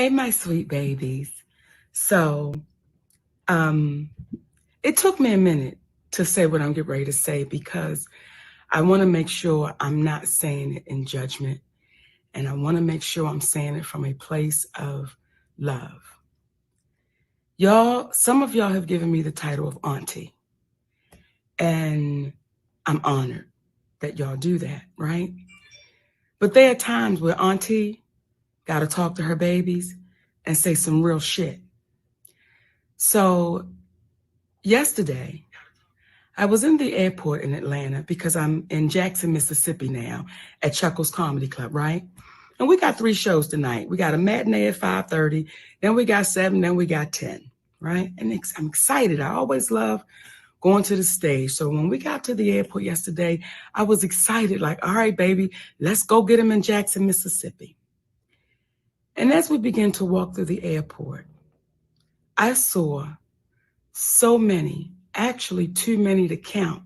Hey, my sweet babies. So, it took me a minute to say what I'm getting ready to say because I want to make sure I'm not saying it in judgment, and I want to make sure I'm saying it from a place of love. Y'all, some of y'all have given me the title of auntie, and I'm honored that y'all do that, right? But there are times where auntie got to talk to her babies and say some real shit. So yesterday, I was in the airport in Atlanta because I'm in Jackson, Mississippi now at Chuckles Comedy Club, right? And we got 3 shows tonight. We got a matinee at 5:30, then we got 7, then we got 10, right? And I'm excited. I always love going to the stage. So when we got to the airport yesterday, I was excited, like, all right, baby, let's go get him in Jackson, Mississippi. And as we began to walk through the airport, I saw so many, actually too many to count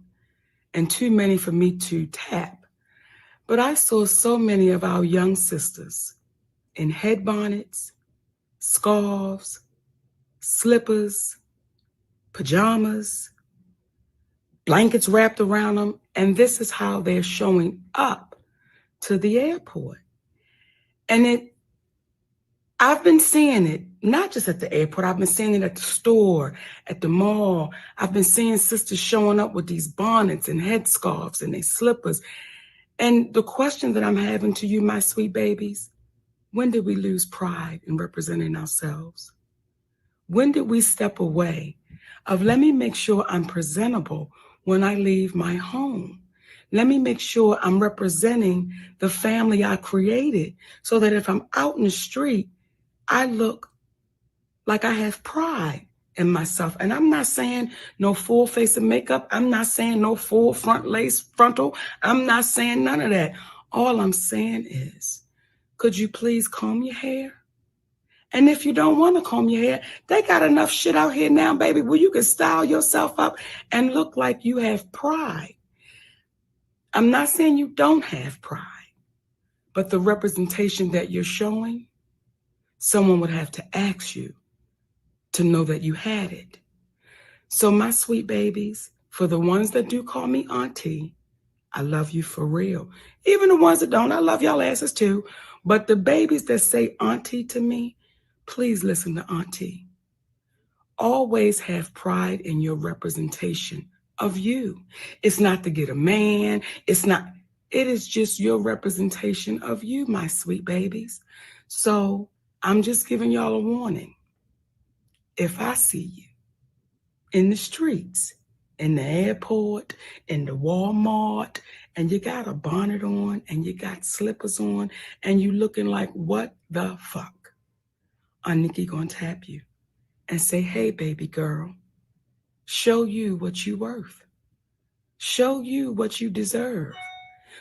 and too many for me to tap. But I saw so many of our young sisters in head bonnets, scarves, slippers, pajamas, blankets wrapped around them, and this is how they're showing up to the airport. And I've been seeing it, not just at the airport, I've been seeing it at the store, at the mall. I've been seeing sisters showing up with these bonnets and headscarves and their slippers. And the question that I'm having to you, my sweet babies, when did we lose pride in representing ourselves? When did we step away of let me make sure I'm presentable when I leave my home? Let me make sure I'm representing the family I created so that if I'm out in the street, I look like I have pride in myself. And I'm not saying no full face of makeup. I'm not saying no full front lace frontal. I'm not saying none of that. All I'm saying is, could you please comb your hair? And if you don't want to comb your hair, they got enough shit out here now, baby, where you can style yourself up and look like you have pride. I'm not saying you don't have pride, but the representation that you're showing, someone would have to ask you to know that you had it. So my sweet babies, for the ones that do call me auntie, I love you for real. Even the ones that don't, I love y'all asses too. But the babies that say auntie to me, please listen to auntie. Always have pride in your representation of you. It's not to get a man. It is just your representation of you, my sweet babies. So I'm just giving y'all a warning. If I see you in the streets, in the airport, in the Walmart, and you got a bonnet on and you got slippers on and you looking like what the fuck, Nikki gonna tap you and say, hey, baby girl, show you what you worth. Show you what you deserve.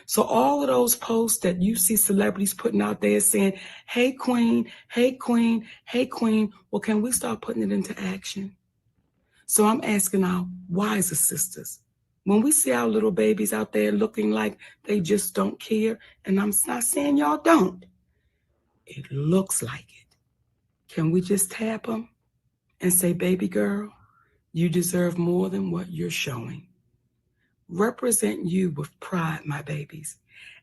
So all of those posts that you see celebrities putting out there saying, hey, queen, hey, queen, hey, queen, well, can we start putting it into action? So I'm asking our wiser sisters, when we see our little babies out there looking like they just don't care, and I'm not saying y'all don't, it looks like it. Can we just tap them and say, baby girl, you deserve more than what you're showing. Represent you with pride, my babies.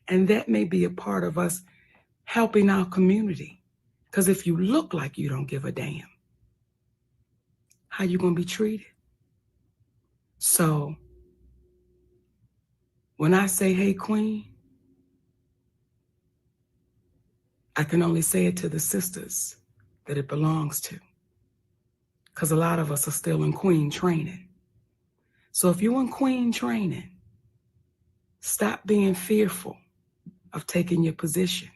And that may be a part of us helping our community. Because if you look like you don't give a damn, how you going to be treated? So when I say, hey, queen, I can only say it to the sisters that it belongs to. Because a lot of us are still in queen training. So if you're in queen training, stop being fearful of taking your position.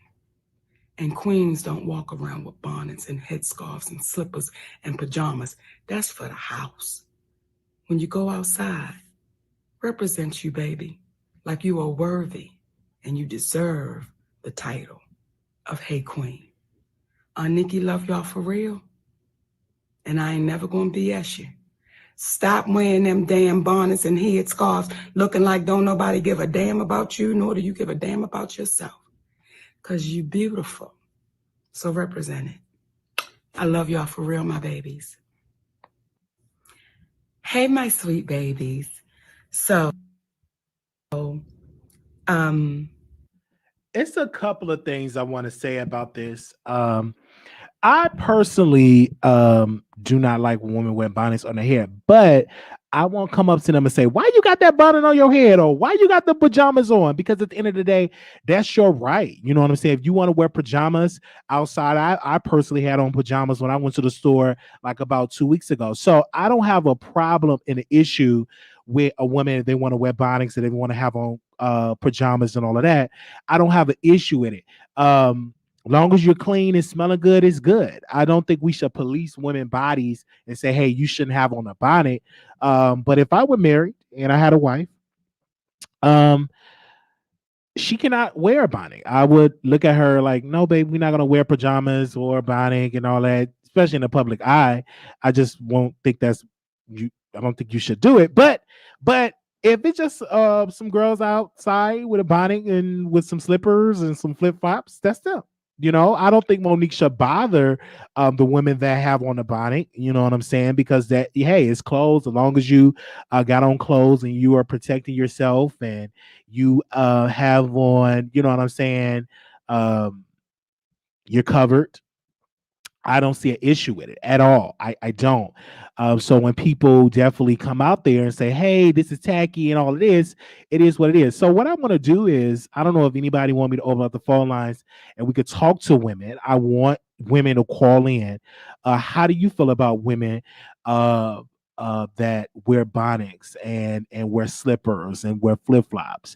And queens don't walk around with bonnets and headscarves and slippers and pajamas. That's for the house. When you go outside, represent you, baby, like you are worthy and you deserve the title of hey, queen. Nikki love y'all for real. And I ain't never gonna BS you. Stop wearing them damn bonnets and headscarves looking like don't nobody give a damn about you, nor do you give a damn about yourself. Because you beautiful. So represent it. I love y'all for real, my babies. Hey, my sweet babies. So, um, It's a couple of things I want to say about this. I personally do not like when women wear bonnets on their hair, but I won't come up to them and say, "Why you got that bonnet on your head?" or "Why you got the pajamas on?" Because at the end of the day, that's your right. You know what I'm saying? If you want to wear pajamas outside, I personally had on pajamas when I went to the store like about 2 weeks ago. So I don't have a problem and an issue with a woman if they want to wear bonnets and they want to have on pajamas and all of that. I don't have an issue with it. Long as you're clean and smelling good, it's good. I don't think we should police women's bodies and say, "Hey, you shouldn't have on a bonnet." But if I were married and I had a wife, um, she cannot wear a bonnet. I would look at her like, "No, babe, we're not gonna wear pajamas or a bonnet and all that, especially in the public eye." I just won't think that's you. I don't think you should do it. But if it's just some girls outside with a bonnet and with some slippers and some flip flops, that's them. I don't think Monique should bother the women that have on the bonnet. You know what I'm saying? Because that, hey, it's clothes. As long as you got on clothes and you are protecting yourself and you have on, you know what I'm saying, um, you're covered. I don't see an issue with it at all. I don't. So when people definitely come out there and say, "Hey, this is tacky and all of this," it is what it is. So what I want to do is, I don't know if anybody want me to open up the phone lines and we could talk to women. I want women to call in. How do you feel about women uh, that wear bonnets and wear slippers and wear flip flops?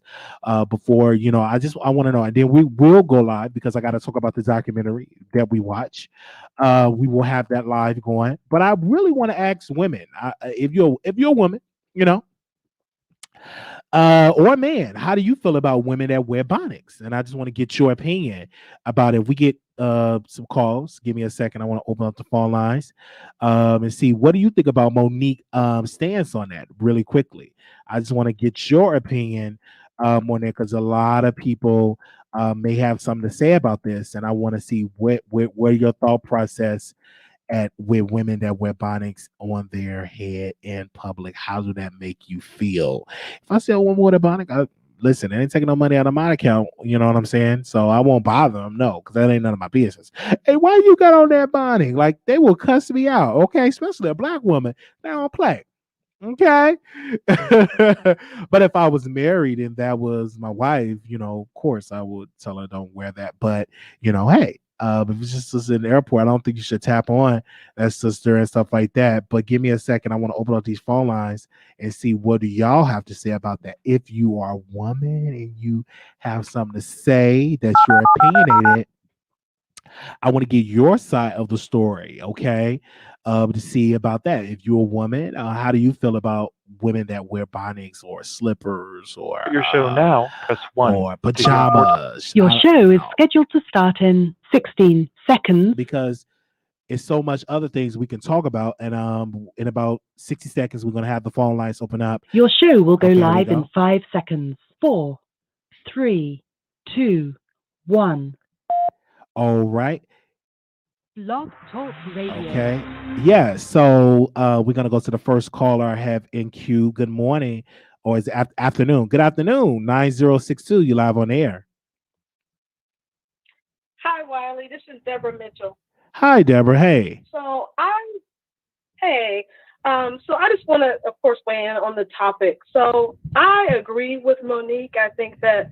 Before I want to know, and then we will go live because I got to talk about the documentary that we watch. We will have that live going. But I really want to ask women, if you're a woman, you know, or a man, how do you feel about women that wear bonnets? And I just want to get your opinion about it. If we get some calls, give me a second. I want to open up the phone lines and see what do you think about Monique stance on that really quickly. I just want to get your opinion on it because a lot of people may have something to say about this, and I want to see where your thought process at with women that wear bonnets on their head in public. How do that make you feel? If I see a woman with a bonnet, listen, they ain't taking no money out of my account. You know what I'm saying? So I won't bother them. No, because that ain't none of my business. Hey, why you got on that bonnet? Like they will cuss me out. Okay, especially a black woman. They don't play. Okay. But if I was married and that was my wife, of course I would tell her don't wear that. But hey, if it's just in the airport, I don't think you should tap on that sister and stuff like that. But give me a second. I want to open up these phone lines and see what do y'all have to say about that. If you are a woman and you have something to say that you're opinionated, I want to get your side of the story, okay? To see about that. If you're a woman, how do you feel about women that wear bonnets or slippers Your show now, press 1. or To hear more. pajamas? Your show is scheduled to start in 16 seconds. Because it's so much other things we can talk about, and in about 60 seconds we're gonna have the phone lines open up. Your show will go Okay, live in 5 seconds. 4, 3, 2, 1. All right. Blog Talk Radio. Okay. Yeah. So we're gonna go to the first caller I have in queue. Good morning, or is it afternoon? Good afternoon. 9062. You live on air. Hi, Wiley. This is Deborah Mitchell. Hi, Deborah. Hey. Hey. So I just want to, of course, weigh in on the topic. So I agree with Monique. I think that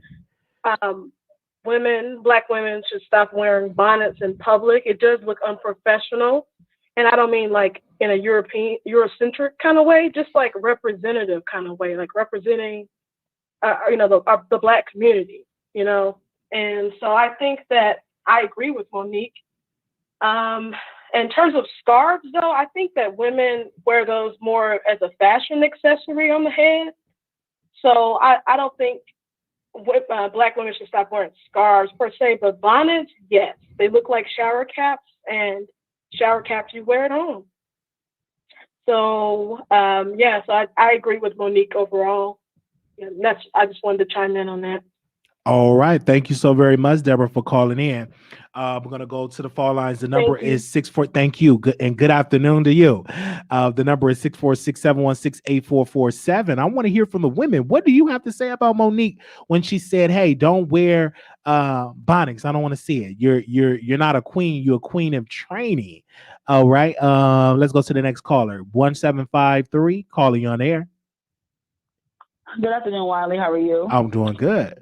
Black women should stop wearing bonnets in public. It does look unprofessional. And I don't mean like in a Eurocentric kind of way, just like representative kind of way, like representing, the Black community, And so I think that I agree with Monique. In terms of scarves, though, I think that women wear those more as a fashion accessory on the head. So I don't think Black women should stop wearing scarves per se, but bonnets, yes, they look like shower caps, and shower caps you wear at home. So so I agree with Monique overall. I just wanted to chime in on that. All right. Thank you so very much, Deborah, for calling in. We're gonna go to the phone lines. The number Thank you. is 64. Thank you. Good and good afternoon to you. The number is 646-716-8447. I want to hear from the women. What do you have to say about Monique when she said, "Hey, don't wear bonnets. I don't want to see it. You're not a queen. You're a queen of training." All right. Let's go to the next caller. 1753. Calling on air. Good afternoon, Wiley. How are you? I'm doing good.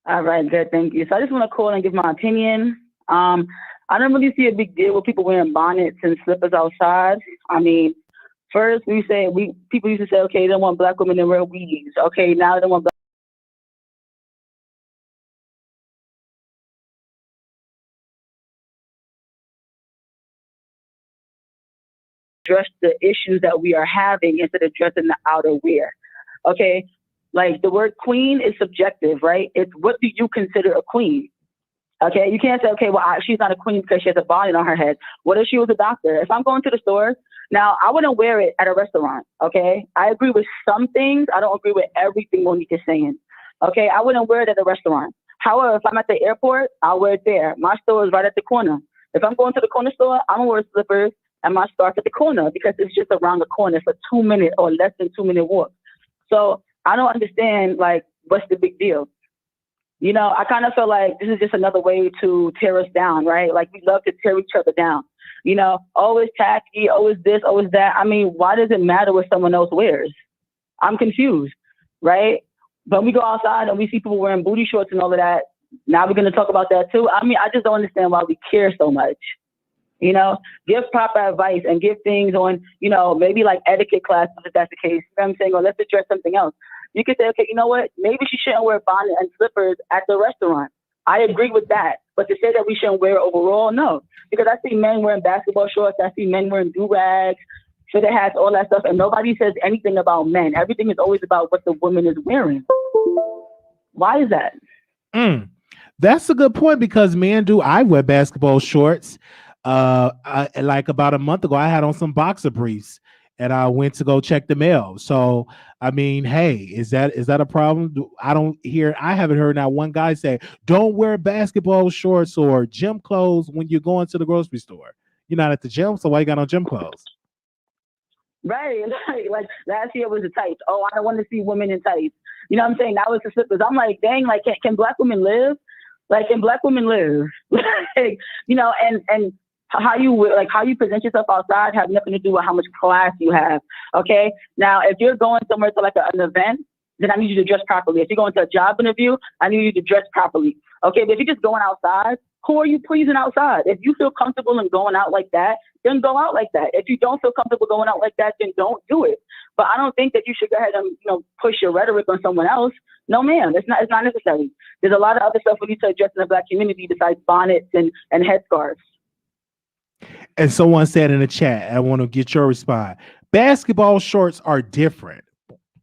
All right, good. Thank you. So I just want to call and give my opinion. I don't really see a big deal with people wearing bonnets and slippers outside. I mean, first people used to say, okay, they don't want black women to wear weaves. Okay, now they don't want black address the issues that we are having instead of addressing the outer wear. Okay, like the word queen is subjective, right? It's what do you consider a queen? Okay, you can't say, okay, well, she's not a queen because she has a bonnet on her head. What if she was a doctor? If I'm going to the store, now I wouldn't wear it at a restaurant, okay? I agree with some things. I don't agree with everything Monique is saying, okay? I wouldn't wear it at a restaurant. However, if I'm at the airport, I'll wear it there. My store is right at the corner. If I'm going to the corner store, I'm going to wear slippers and my scarf at the corner because it's just around the corner. It's a 2-minute or less than 2-minute walk. So I don't understand, like, what's the big deal? You know, I kind of feel like this is just another way to tear us down, right? Like we love to tear each other down. You know, always tacky, always this, always that. I mean, why does it matter what someone else wears? I'm confused, right? But we go outside and we see people wearing booty shorts and all of that. Now we're going to talk about that too. I mean, I just don't understand why we care so much. You know, give proper advice and give things on, you know, maybe like etiquette classes if that's the case. You know what I'm saying? Or let's address something else. You could say, okay, you know what? Maybe she shouldn't wear bonnet and slippers at the restaurant. I agree with that. But to say that we shouldn't wear it overall, no. Because I see men wearing basketball shorts. I see men wearing do-rags, fitted hats, all that stuff. And nobody says anything about men. Everything is always about what the woman is wearing. Why is that? That's a good point because men do. I wear basketball shorts. Like about a month ago, I had on some boxer briefs and I went to go check the mail. So, I mean, hey, is that a problem? I haven't heard not one guy say, don't wear basketball shorts or gym clothes when you're going to the grocery store. You're not at the gym, so why you got on gym clothes? Right. Like last year was the tights. Oh, I don't want to see women in tights. You know what I'm saying? That was the slippers. I'm like, dang, like, can black women live? Like, can black women live? Like, you know, and how you present yourself outside has nothing to do with how much class you have. Okay. Now, if you're going somewhere to like an event, then I need you to dress properly. If you're going to a job interview, I need you to dress properly. Okay. But if you're just going outside, who are you pleasing outside? If you feel comfortable in going out like that, then go out like that. If you don't feel comfortable going out like that, then don't do it. But I don't think that you should go ahead and, you know, push your rhetoric on someone else. No, ma'am, it's not necessary. There's a lot of other stuff we need to address in the black community besides bonnets and headscarves. And someone said in the chat, I want to get your response. Basketball shorts are different.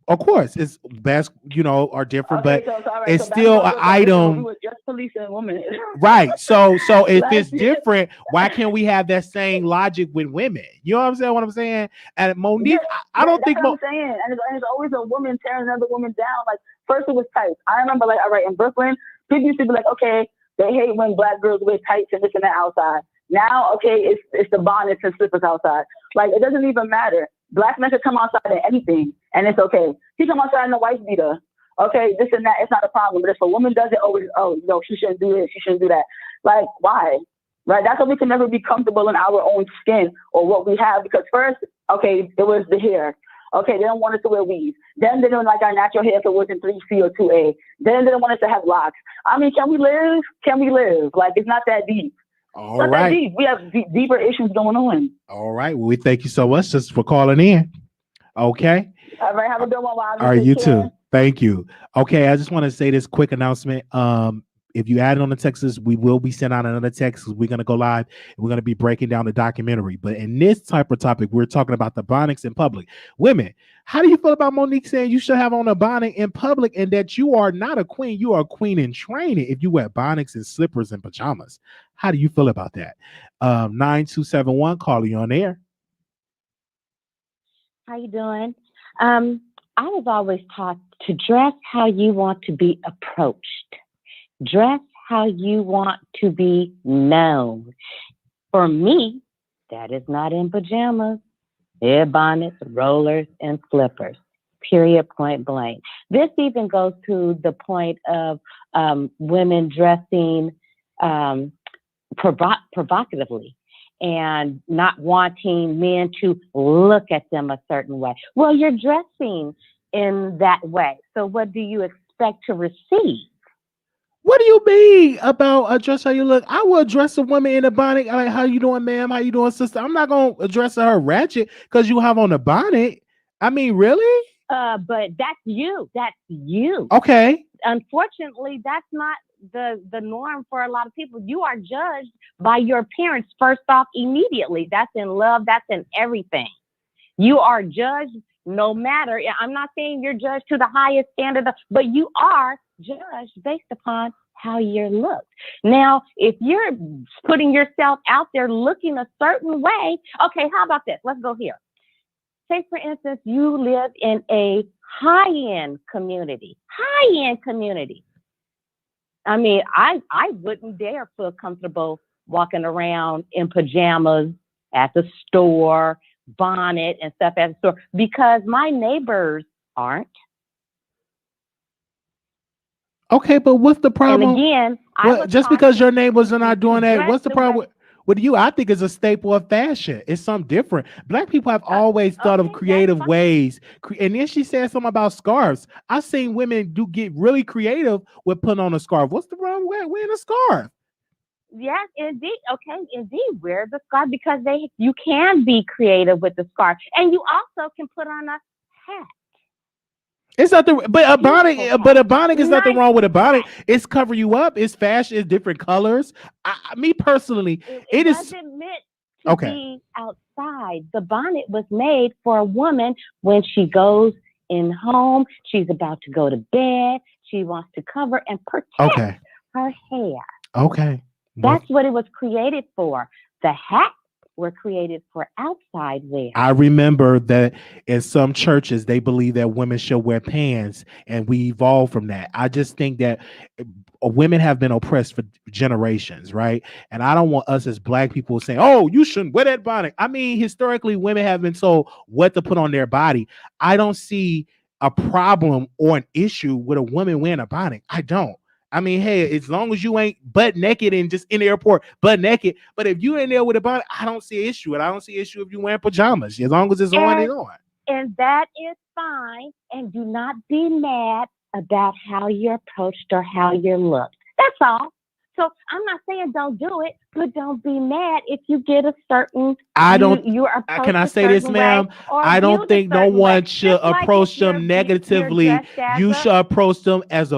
Of course, it's are different, Okay, but so it's still an item. We were just policing women. Right. So if it's different, why can't we have that same logic with women? You know what I'm saying? What I'm saying? And Monique, I don't think. I'm saying, and it's always a woman tearing another woman down. Like first it was tights. I remember, like, all right, in Brooklyn, people used to be like, okay, they hate when black girls wear tights and this and that outside. Now, okay, it's the bonnets and slippers outside. Like it doesn't even matter. Black men could come outside in anything, and it's okay. He come outside in a wife beater. Okay, this and that, it's not a problem. But if a woman does it, always, oh, no, she shouldn't do this, she shouldn't do that. Like, why? Right? That's why we can never be comfortable in our own skin or what we have. Because first, okay, it was the hair. Okay, they don't want us to wear weaves. Then they don't like our natural hair if it wasn't 3C or 2A. Then they don't want us to have locks. I mean, can we live? Can we live? Like, it's not that deep. All right. That deep. We have deeper issues going on. All right. Well, we thank you so much just for calling in. Okay. All right. Have a good one, Wild. All right. You too. Thank you. Okay. I just want to say this quick announcement. If you add it on the Texas, we will be sending out another text because we're going to go live and we're going to be breaking down the documentary. But in this type of topic, we're talking about the bonnets in public. Women, how do you feel about Monique saying you should have on a bonnet in public and that you are not a queen, you are a queen in training if you wear bonnets and slippers and pajamas? How do you feel about that? 9271, call you on air. How you doing? I was always taught to dress how you want to be approached. Dress how you want to be known. For me, that is not in pajamas, hair bonnets, rollers, and slippers. Period, point blank. This even goes to the point of women dressing provocatively and not wanting men to look at them a certain way. Well, you're dressing in that way. So what do you expect to receive? What do you mean about address how you look? I will address a woman in a bonnet. Like, how you doing, ma'am? How you doing, sister? I'm not going to address her ratchet because you have on a bonnet. I mean, really? But that's you. That's you. Okay. Unfortunately, that's not the norm for a lot of people. You are judged by your parents first off immediately. That's in love. That's in everything. You are judged no matter. I'm not saying you're judged to the highest standard, but you are judged based upon how you're looked. Now, if you're putting yourself out there looking a certain way, okay, how about this? Let's go here. Say, for instance, you live in a high-end community. I mean, I wouldn't dare feel comfortable walking around in pajamas at the store, bonnet and stuff at the store, because my neighbors aren't. Okay, but what's the problem? And again, just because your neighbors are not doing that, what's the problem with you? I think it's a staple of fashion. It's something different. Black people have always thought of creative ways. And then she said something about scarves. I've seen women get really creative with putting on a scarf. What's the problem with wearing a scarf? Yes, indeed. Okay, indeed. Wear the scarf because you can be creative with the scarf, and you also can put on a hat. It's nothing, but a bonnet is nothing wrong with a bonnet. It's cover you up. It's fashion. It's different colors. Me personally, it doesn't meant to be outside. The bonnet was made for a woman when she goes in home. She's about to go to bed. She wants to cover and protect her hair. Okay. That's what it was created for. The hats were created for outside wear. I remember that in some churches, they believe that women should wear pants, and we evolved from that. I just think that women have been oppressed for generations, right? And I don't want us as Black people saying, oh, you shouldn't wear that bonnet. I mean, historically, women have been told what to put on their body. I don't see a problem or an issue with a woman wearing a bonnet. I don't. I mean, hey, as long as you ain't butt naked and just in the airport, butt naked. But if you in there with a bonnet, I don't see an issue. And I don't see an issue if you wearing pajamas. As long as it's on, it's on. And that is fine. And do not be mad about how you're approached or how you're looked. That's all. So I'm not saying don't do it, but don't be mad if you get a certain. Can I say this, ma'am? I don't think no one should approach them negatively. You should approach them as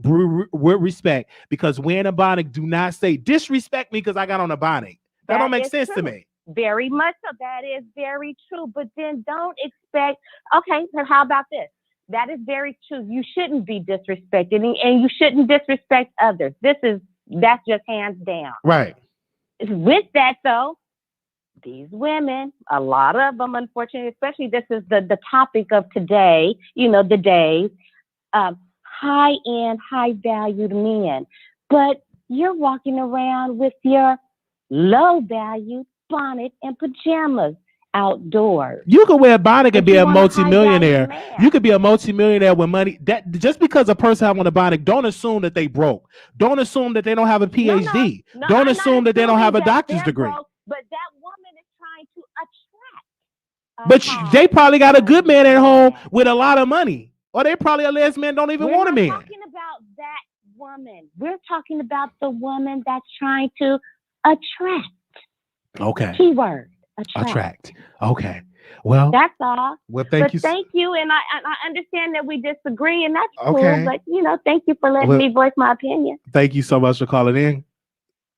with respect, because wearing a bonnet, do not say disrespect me because I got on a bonnet. That don't make sense to me. Very much so. That is very true. But then don't expect. Okay, so how about this? That is very true. You shouldn't be disrespected, and you shouldn't disrespect others. That's just hands down. Right. With that though, these women, a lot of them, unfortunately, especially this is the topic of today. The days. High-end, high-valued men, but you're walking around with your low-valued bonnet and pajamas outdoors. You could wear a bonnet and be a multimillionaire. You could be a multimillionaire with money. That just because a person have on a bonnet, don't assume that they broke. Don't assume that they don't have a PhD. Don't assume that they don't have a doctor's degree. But that woman is trying to attract. But they probably got a good man at home with a lot of money. Or they probably a lesbian, don't even want a man. We're not talking about that woman. We're talking about the woman that's trying to attract. Okay. Keyword. Attract. Okay. Well, that's all. Well, thank you. Thank you. And I understand that we disagree, and that's cool. But, thank you for letting me voice my opinion. Thank you so much for calling in.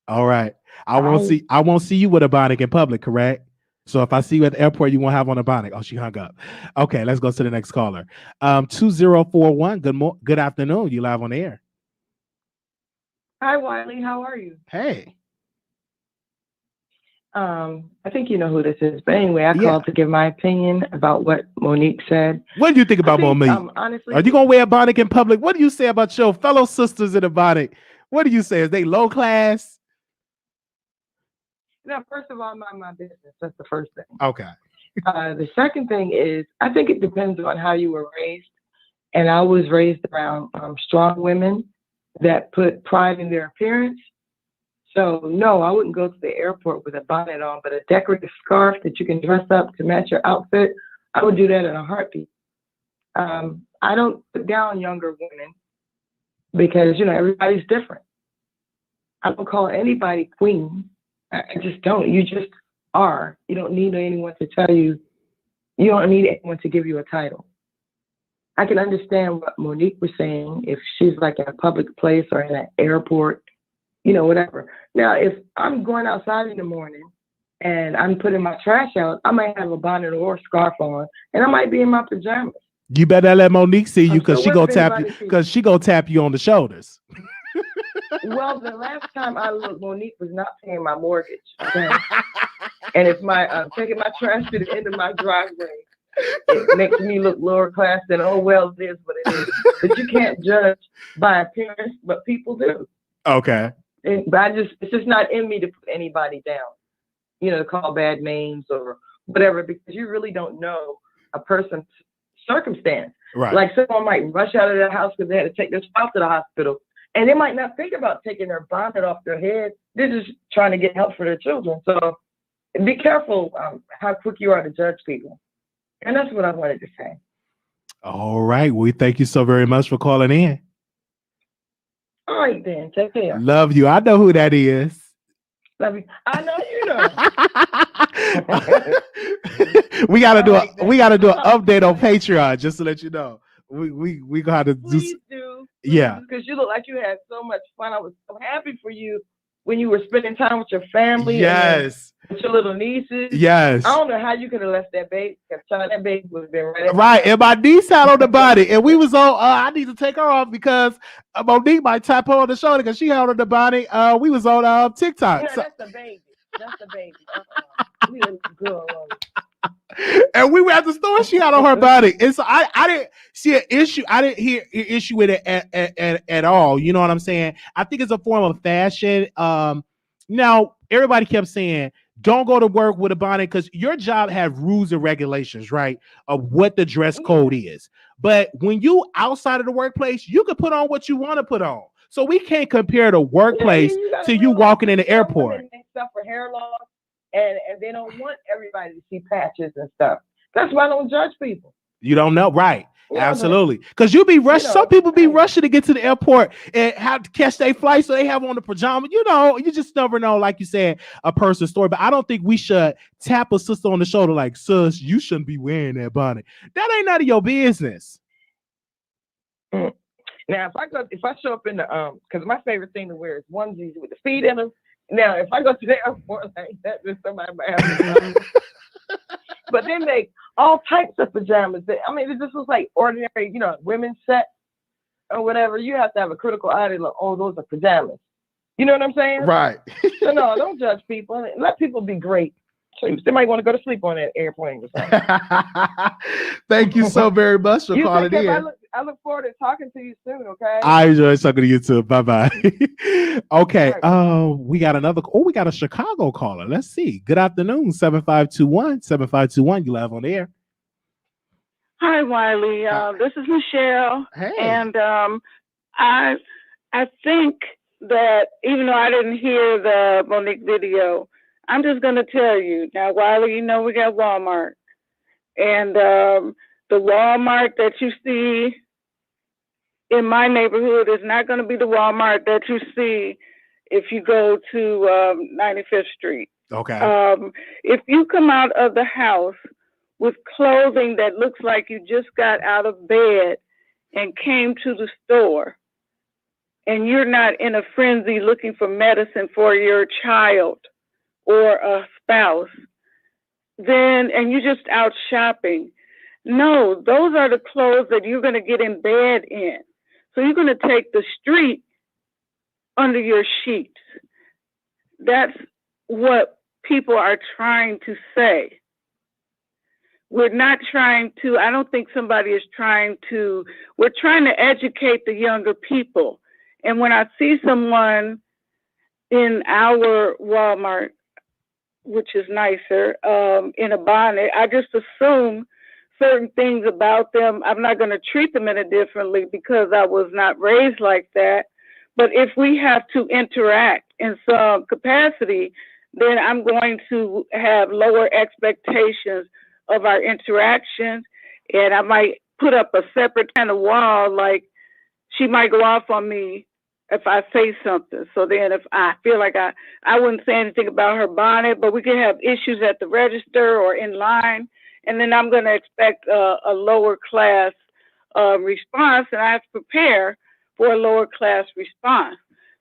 All right. I won't see you with a bonnet in public, correct? So if I see you at the airport, you won't have on a bonnet. Oh, she hung up. Okay, let's go to the next caller. 2041. Good afternoon. You live on the air. Hi, Wiley. How are you? Hey. I think you know who this is, but anyway, I called to give my opinion about what Monique said. What do you think about Monique? Honestly, are you gonna wear a bonnet in public? What do you say about your fellow sisters in a bonnet? What do you say? Is they low class? now, first of all, mind my business. That's the first thing. Okay. The second thing is, I think it depends on how you were raised. And I was raised around strong women that put pride in their appearance. So no, I wouldn't go to the airport with a bonnet on, but a decorative scarf that you can dress up to match your outfit, I would do that in a heartbeat. I don't put down younger women because, you know, everybody's different. I don't call anybody queen. I just don't. You just are. You don't need anyone to tell you. You don't need anyone to give you a title. I can understand what Monique was saying if she's like in a public place or in an airport, you know, whatever. Now, if I'm going outside in the morning and I'm putting my trash out, I might have a bonnet or a scarf on, and I might be in my pajamas. You better let Monique see you because So she what gonna if tap you anybody sees because she gonna tap you on the shoulders. Well, the last time I looked, Monique was not paying my mortgage. Okay? And if my taking my trash to the end of my driveway, it makes me look lower class than, oh, well, it is what it is. But you can't judge by appearance, but people do. Okay. But it's just not in me to put anybody down, you know, to call bad names or whatever, because you really don't know a person's circumstance. Right. Like someone might rush out of their house because they had to take their spouse to the hospital, and they might not think about taking their bonnet off their head. They're just trying to get help for their children. So be careful how quick you are to judge people. And that's what I wanted to say. All right. We thank you so very much for calling in. All right, then. Take care. Love you. I know who that is. Love you. I know you know. we gotta do an update on Patreon just to let you know. We gotta do. Please do. Yeah. Because you look like you had so much fun. I was so happy for you when you were spending time with your family. Yes. And with your little nieces. Yes. I don't know how you could have left that baby. Because that baby would have been right. Right. And my niece had on the body, and we was on. I need to take her off because Monique might tap her on the shoulder because she held on the body. We was on TikTok. You know, that's the baby. That's the baby. We a girl. And we were at the store. She had on her body, and so I didn't see an issue. I didn't hear an issue with it at all. You know what I'm saying? I think it's a form of fashion. Now everybody kept saying, "Don't go to work with a bonnet," because your job have rules and regulations, right, of what the dress code is. But when you outside of the workplace, you can put on what you want to put on. So we can't compare the workplace to you walking in the airport. Stuff for hair loss. And they don't want everybody to see patches and stuff. That's why I don't judge people. You don't know, right? Yeah, absolutely. Because you be rushed. Some people be rushing to get to the airport and have to catch their flight, so they have on the pajama. You know, you just never know, like you said, a person's story. But I don't think we should tap a sister on the shoulder like, sis, you shouldn't be wearing that bonnet. That ain't none of your business. Now, if I show up in the because my favorite thing to wear is onesies with the feet in them. Now, if I go to the airport like that, then somebody might have to. But they make all types of pajamas. I mean, this was like ordinary, you know, women's set or whatever. You have to have a critical eye to look, oh, those are pajamas. You know what I'm saying? Right. So no, don't judge people. Let people be great. So they might want to go to sleep on that airplane or something. Thank you so very much for calling in. I look forward to talking to you soon, okay? I enjoy talking to you too. Bye-bye. Okay. We got we got a Chicago caller. Let's see. Good afternoon. 7521. 7521. You live on the air. Hi, Wiley. This is Michelle. Hey. And I think that even though I didn't hear the Monique video, I'm just going to tell you. Now, Wiley, you know we got Walmart. And the Walmart that you see in my neighborhood is not going to be the Walmart that you see if you go to 95th Street. Okay. If you come out of the house with clothing that looks like you just got out of bed and came to the store, and you're not in a frenzy looking for medicine for your child or a spouse, then, and you're just out shopping, no, those are the clothes that you're going to get in bed in. So you're going to take the street under your sheets. That's what people are trying to say. We're not trying to, I don't think somebody is trying to, we're trying to educate the younger people. And when I see someone in our Walmart, which is nicer, in a bonnet, I just assume certain things about them. I'm not going to treat them any differently because I was not raised like that. But if we have to interact in some capacity, then I'm going to have lower expectations of our interactions, and I might put up a separate kind of wall, like she might go off on me if I say something. So then if I feel like I wouldn't say anything about her bonnet, but we could have issues at the register or in line, and then I'm going to expect a lower class response, and I have to prepare for a lower class response.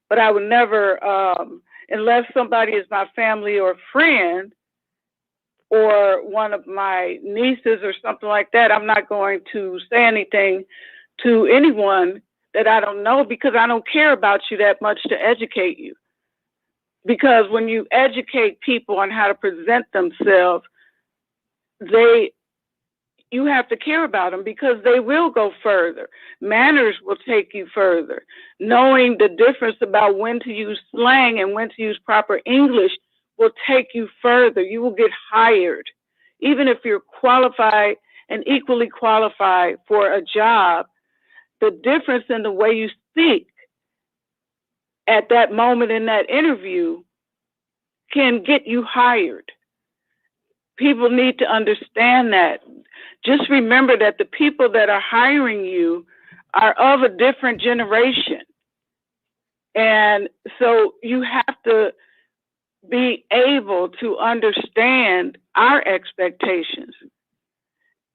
But I would never, unless somebody is my family or friend, or one of my nieces or something like that, I'm not going to say anything to anyone that I don't know, because I don't care about you that much to educate you. Because when you educate people on how to present themselves, you have to care about them, because they will go further. Manners will take you further. Knowing the difference about when to use slang and when to use proper English will take you further. You will get hired. Even if you're qualified and equally qualified for a job, the difference in the way you speak at that moment in that interview can get you hired. People need to understand that. Just remember that the people that are hiring you are of a different generation. And so you have to be able to understand our expectations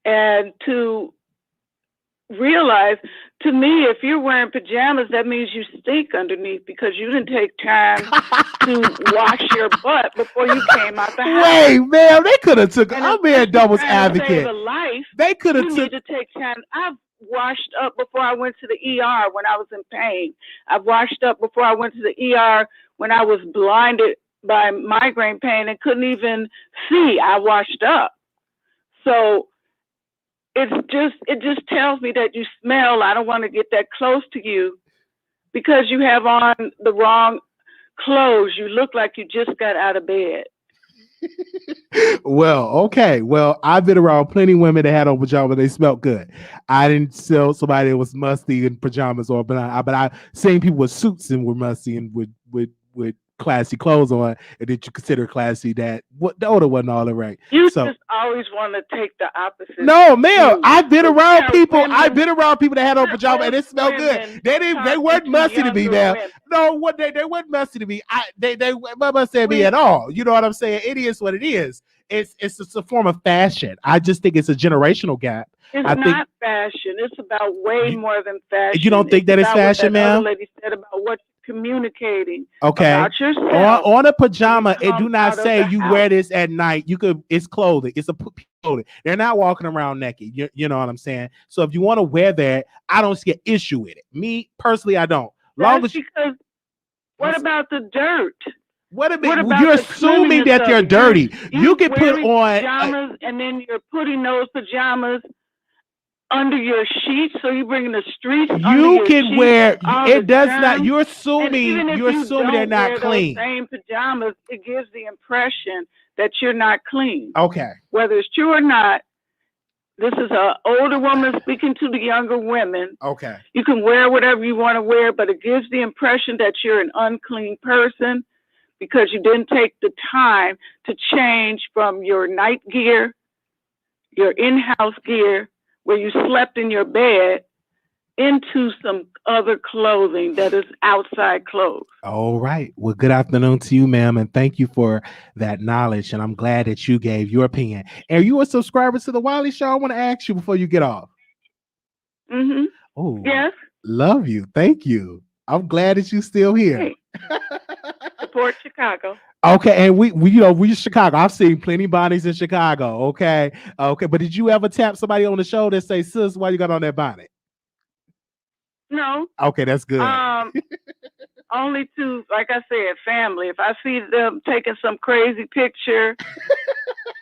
and to realize, to me, if you're wearing pajamas, that means you stink underneath because you didn't take time to wash your butt before you came out the house. Wait, man, they could have took. I'm being devil's Save advocate. a life, They could have you took. need to take time. I've washed up before I went to the ER when I was in pain. I've washed up before I went to the ER when I was blinded by migraine pain and couldn't even see. I washed up. So it just tells me that you smell. I don't want to get that close to you because you have on the wrong clothes. You look like you just got out of bed. Well, okay. Well, I've been around plenty of women that had on pajamas. They smelled good. I didn't sell somebody that was musty in pajamas, but I seen people with suits and were musty and with classy clothes on, and did you consider classy that the odor wasn't all right? You just always want to take the opposite. No, ma'am. I've been around people. Women, I've been around people that had on pajamas and it smelled good. They weren't musty to me, ma'am. No, what they weren't musty to me. They must say me at all. You know what I'm saying? It is what it is. It's a form of fashion. I just think it's a generational gap. It's not fashion. It's about way more than fashion. You don't think that it's fashion, ma'am? Other lady said about what you're communicating. Okay. About yourself. On a pajama, it do not say you wear this at night. It's clothing. It's a clothing. They're not walking around naked. You know what I'm saying? So if you want to wear that, I don't see an issue with it. Me personally, I don't. Because what about the dirt? What about you're assuming that they're dirty? You can put on pajamas, and then you're putting those pajamas under your sheets, so you're bringing the streets. You can wear it. Does not. You're assuming. You're assuming they're not clean. Those same pajamas, it gives the impression that you're not clean. Okay. Whether it's true or not, this is an older woman speaking to the younger women. Okay. You can wear whatever you want to wear, but it gives the impression that you're an unclean person because you didn't take the time to change from your night gear, your in-house gear, where you slept in your bed, into some other clothing that is outside clothes. All right. Well, good afternoon to you, ma'am, and thank you for that knowledge. And I'm glad that you gave your opinion. Are you a subscriber to the Wiley Show? I want to ask you before you get off. Mm-hmm. Oh, yes. Love you. Thank you. I'm glad that you're still here. Hey. Support Chicago. Okay, and we're Chicago. I've seen plenty of bonnets in Chicago. Okay, but did you ever tap somebody on the shoulder and say, "Sis, why you got on that bonnet?" No. Okay, that's good. only to, like I said, family. If I see them taking some crazy picture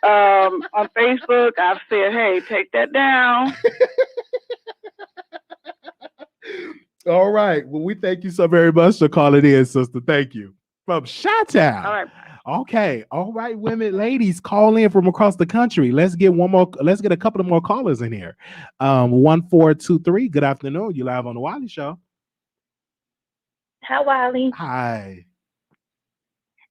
on Facebook, I've said, hey, take that down. All right. Well, we thank you so very much for calling in, sister. Thank you. From Chi-Town. All right. Okay. All right, women, ladies, call in from across the country. Let's get a couple of more callers in here. 1423. Good afternoon. You live on the Wiley Show. Hi, Wiley. Hi.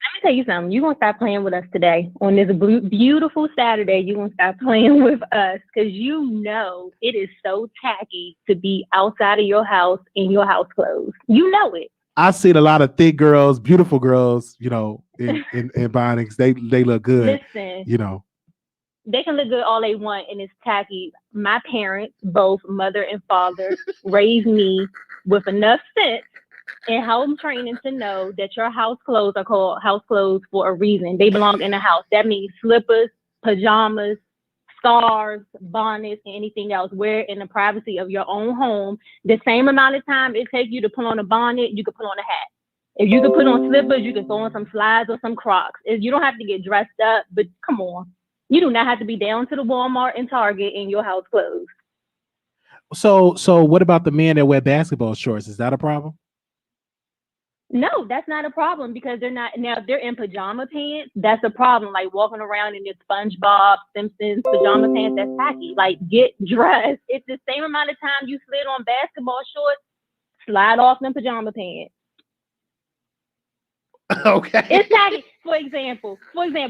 Let me tell you something. You're going to stop playing with us today. On this beautiful Saturday, you're going to stop playing with us because you know it is so tacky to be outside of your house in your house clothes. You know it. I've seen a lot of thick girls, beautiful girls, in Bonnets. They look good. Listen, They can look good all they want, and it's tacky. My parents, both mother and father, raised me with enough sense and home training to know that your house clothes are called house clothes for a reason. They belong in the house. That means slippers, pajamas, scarves, bonnets, and anything else. Wear it in the privacy of your own home. The same amount of time it takes you to put on a bonnet, you can put on a hat. If you can put on slippers, you can throw on some slides or some Crocs. You don't have to get dressed up, but come on. You do not have to be down to the Walmart and Target in your house clothes. So what about the men that wear basketball shorts? Is that a problem? No, that's not a problem because they're not. Now, if they're in pajama pants, that's a problem. Like walking around in your SpongeBob, Simpsons pajama pants, that's tacky. Like, get dressed. It's the same amount of time you slid on basketball shorts, slide off them pajama pants. Okay. It's tacky. For example,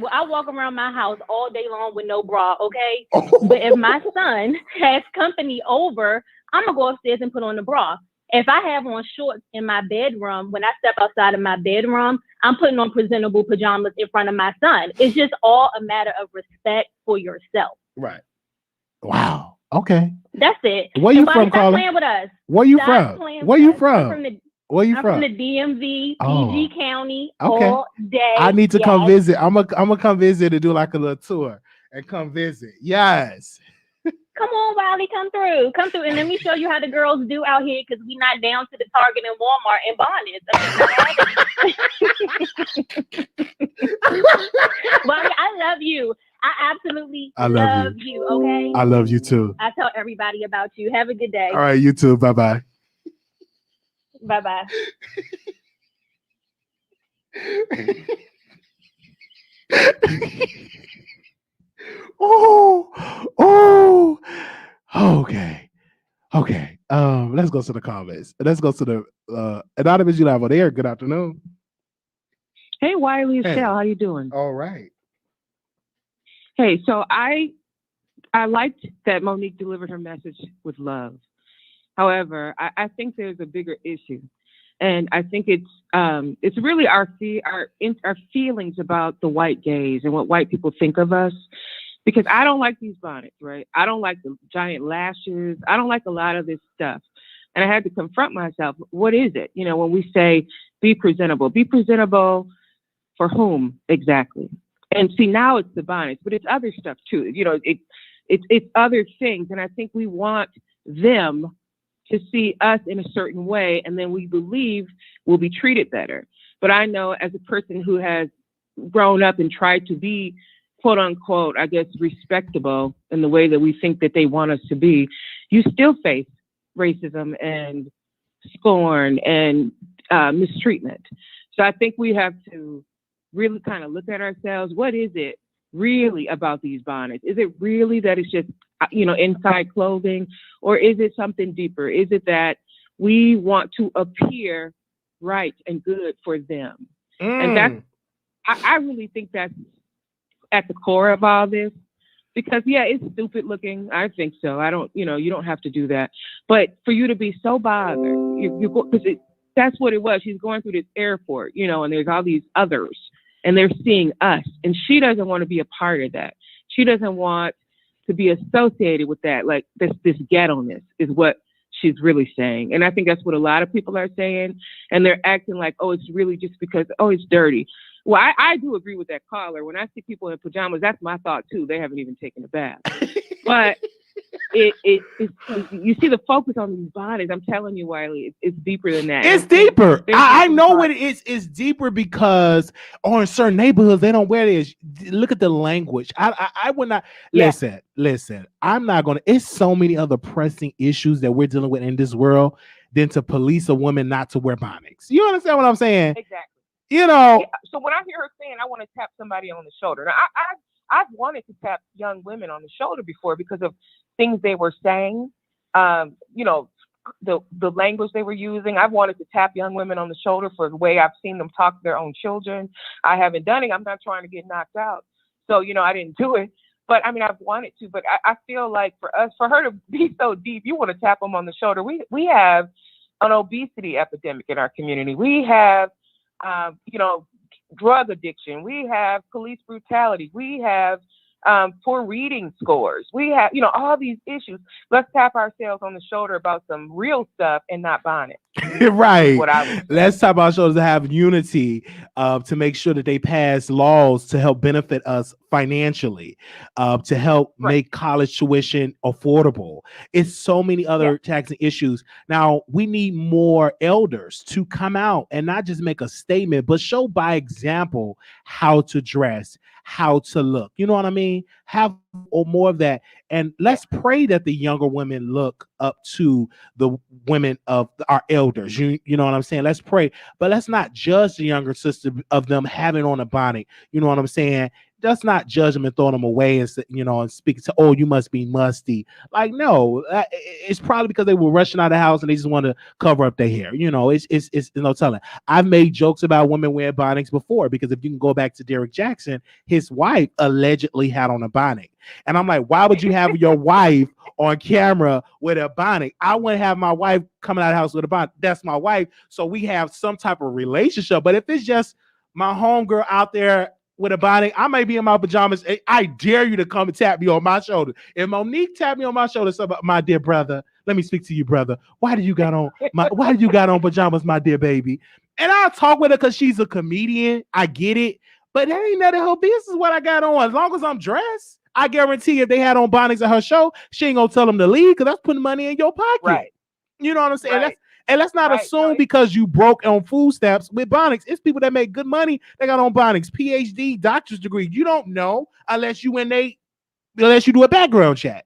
I walk around my house all day long with no bra, okay? But if my son has company over, I'm going to go upstairs and put on the bra. If I have on shorts in my bedroom, when I step outside of my bedroom, I'm putting on presentable pajamas in front of my son. It's just all a matter of respect for yourself. Right. Wow. Okay. That's it. Where you from, Stop Carla? Playing with us. Where you Stop from? playing Where with you us. from? Where you I'm from? from the DMV, Oh. PG County, Okay. all day. I need to Yes. come visit. I'm gonna come visit and do like a little tour and come visit. Yes. Come on, Wiley, come through, and let me show you how the girls do out here because we're not down to the Target and Walmart and Bonnets. Wiley, I love you. I absolutely love you. Okay. I love you too. I tell everybody about you. Have a good day. All right, you too. Bye bye. Bye bye. Okay. Let's go to the comments. Let's go to the anonymous. You live on air. Good afternoon. Hey, Wiley, Hey. Shell, how you doing? All right. Hey, so I liked that Monique delivered her message with love. However, I think there's a bigger issue, and I think it's really our feelings about the white gaze and what white people think of us. Because I don't like these bonnets, right? I don't like the giant lashes. I don't like a lot of this stuff. And I had to confront myself. What is it? When we say be presentable for whom exactly? And see, now it's the bonnets, but it's other stuff too. It's other things. And I think we want them to see us in a certain way, and then we believe we'll be treated better. But I know as a person who has grown up and tried to be quote unquote, I guess, respectable in the way that we think that they want us to be, you still face racism and scorn and mistreatment. So I think we have to really kind of look at ourselves. What is it really about these bonnets? Is it really that it's just, inside clothing, or is it something deeper? Is it that we want to appear right and good for them? And that's, I really think that's at the core of all this, because it's stupid looking. I think so. I don't, you don't have to do that. But for you to be so bothered, because that's what it was. She's going through this airport, and there's all these others, and they're seeing us, and she doesn't want to be a part of that. She doesn't want to be associated with that. Like this ghetto-ness is what she's really saying. And I think that's what a lot of people are saying. And they're acting like, oh, it's really just because, oh, it's dirty. Well, I do agree with that caller. When I see people in pajamas, that's my thought too. They haven't even taken a bath. But you see the focus on these bonnets. I'm telling you, Wiley, it's deeper than that. It's deeper. I know what it is. It's deeper because, or in certain neighborhoods, they don't wear this. Look at the language. I would not listen. I'm not gonna. It's so many other pressing issues that we're dealing with in this world than to police a woman not to wear bonnets. You understand what I'm saying? Exactly. You know. Yeah, so when I hear her saying, "I want to tap somebody on the shoulder," now I've wanted to tap young women on the shoulder before because of things they were saying, you know, the language they were using. I've wanted to tap young women on the shoulder for the way I've seen them talk to their own children. I haven't done it. I'm not trying to get knocked out. So, you know, I didn't do it. But I mean, I've wanted to. But I feel like for her to be so deep, you want to tap them on the shoulder. We have an obesity epidemic in our community. We have, you know, drug addiction. We have police brutality. We have poor reading scores. We have, you know, all these issues. Let's tap ourselves on the shoulder about some real stuff and not bonnets. Right. Let's tap our shoulders to have unity, to make sure that they pass laws to help benefit us financially, to help make college tuition affordable. It's so many other taxing issues. Now, we need more elders to come out and not just make a statement, but show by example how to dress, how to look. You know what I mean? Have more of that. And let's pray that the younger women look up to the women of our elders. You know what I'm saying? Let's pray. But let's not judge the younger sister of them having on a bonnet. You know what I'm saying? Let's not judge them and throw them away and, you know, and speak to, oh, you must be musty. Like, no, it's probably because they were rushing out of the house and they just want to cover up their hair. You know, it's no telling. I've made jokes about women wearing bonnets before, because if you can go back to Derek Jackson, his wife allegedly had on a bonnet. And I'm like, why would you have your wife on camera with a bonnet? I wouldn't have my wife coming out of the house with a bonnet. That's my wife. So we have some type of relationship. But if it's just my homegirl out there with a bonnet, I may be in my pajamas. I dare you to come and tap me on my shoulder. If Monique tapped me on my shoulder, so, my dear brother, let me speak to you, brother. Why did you got on pajamas, my dear baby? And I'll talk with her because she's a comedian. I get it. But that ain't none of her business what I got on. As long as I'm dressed, I guarantee if they had on bonnets at her show, she ain't gonna tell them to leave, because that's putting money in your pocket. Right. You know what I'm saying? Right. Let's not assume because you broke on food stamps with bonnets. It's people that make good money. They got on bonnets, PhD, doctor's degree. You don't know unless you do a background check.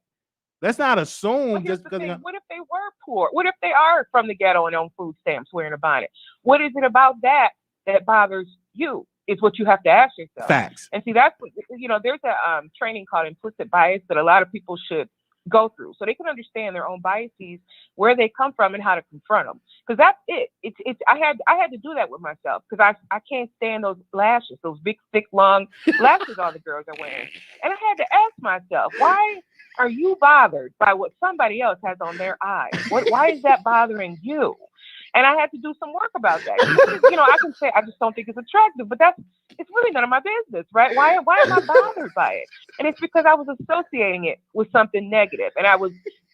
Let's not assume just because. What if they were poor? What if they are from the ghetto and on food stamps wearing a bonnet? What is it about that bothers you? Is what you have to ask yourself. Facts. And see, that's what, you know, there's a training called implicit bias that a lot of people should go through, so they can understand their own biases, where they come from, and how to confront them. Because that's it. It's I had to do that with myself, because I can't stand those lashes, those big, thick, long lashes all the girls are wearing. And I had to ask myself, why are you bothered by what somebody else has on their eyes? Why is that bothering you? And I had to do some work about that. You know, I can say I just don't think it's attractive, but it's really none of my business, right? Why am I bothered by it? And it's because I was associating it with something negative. And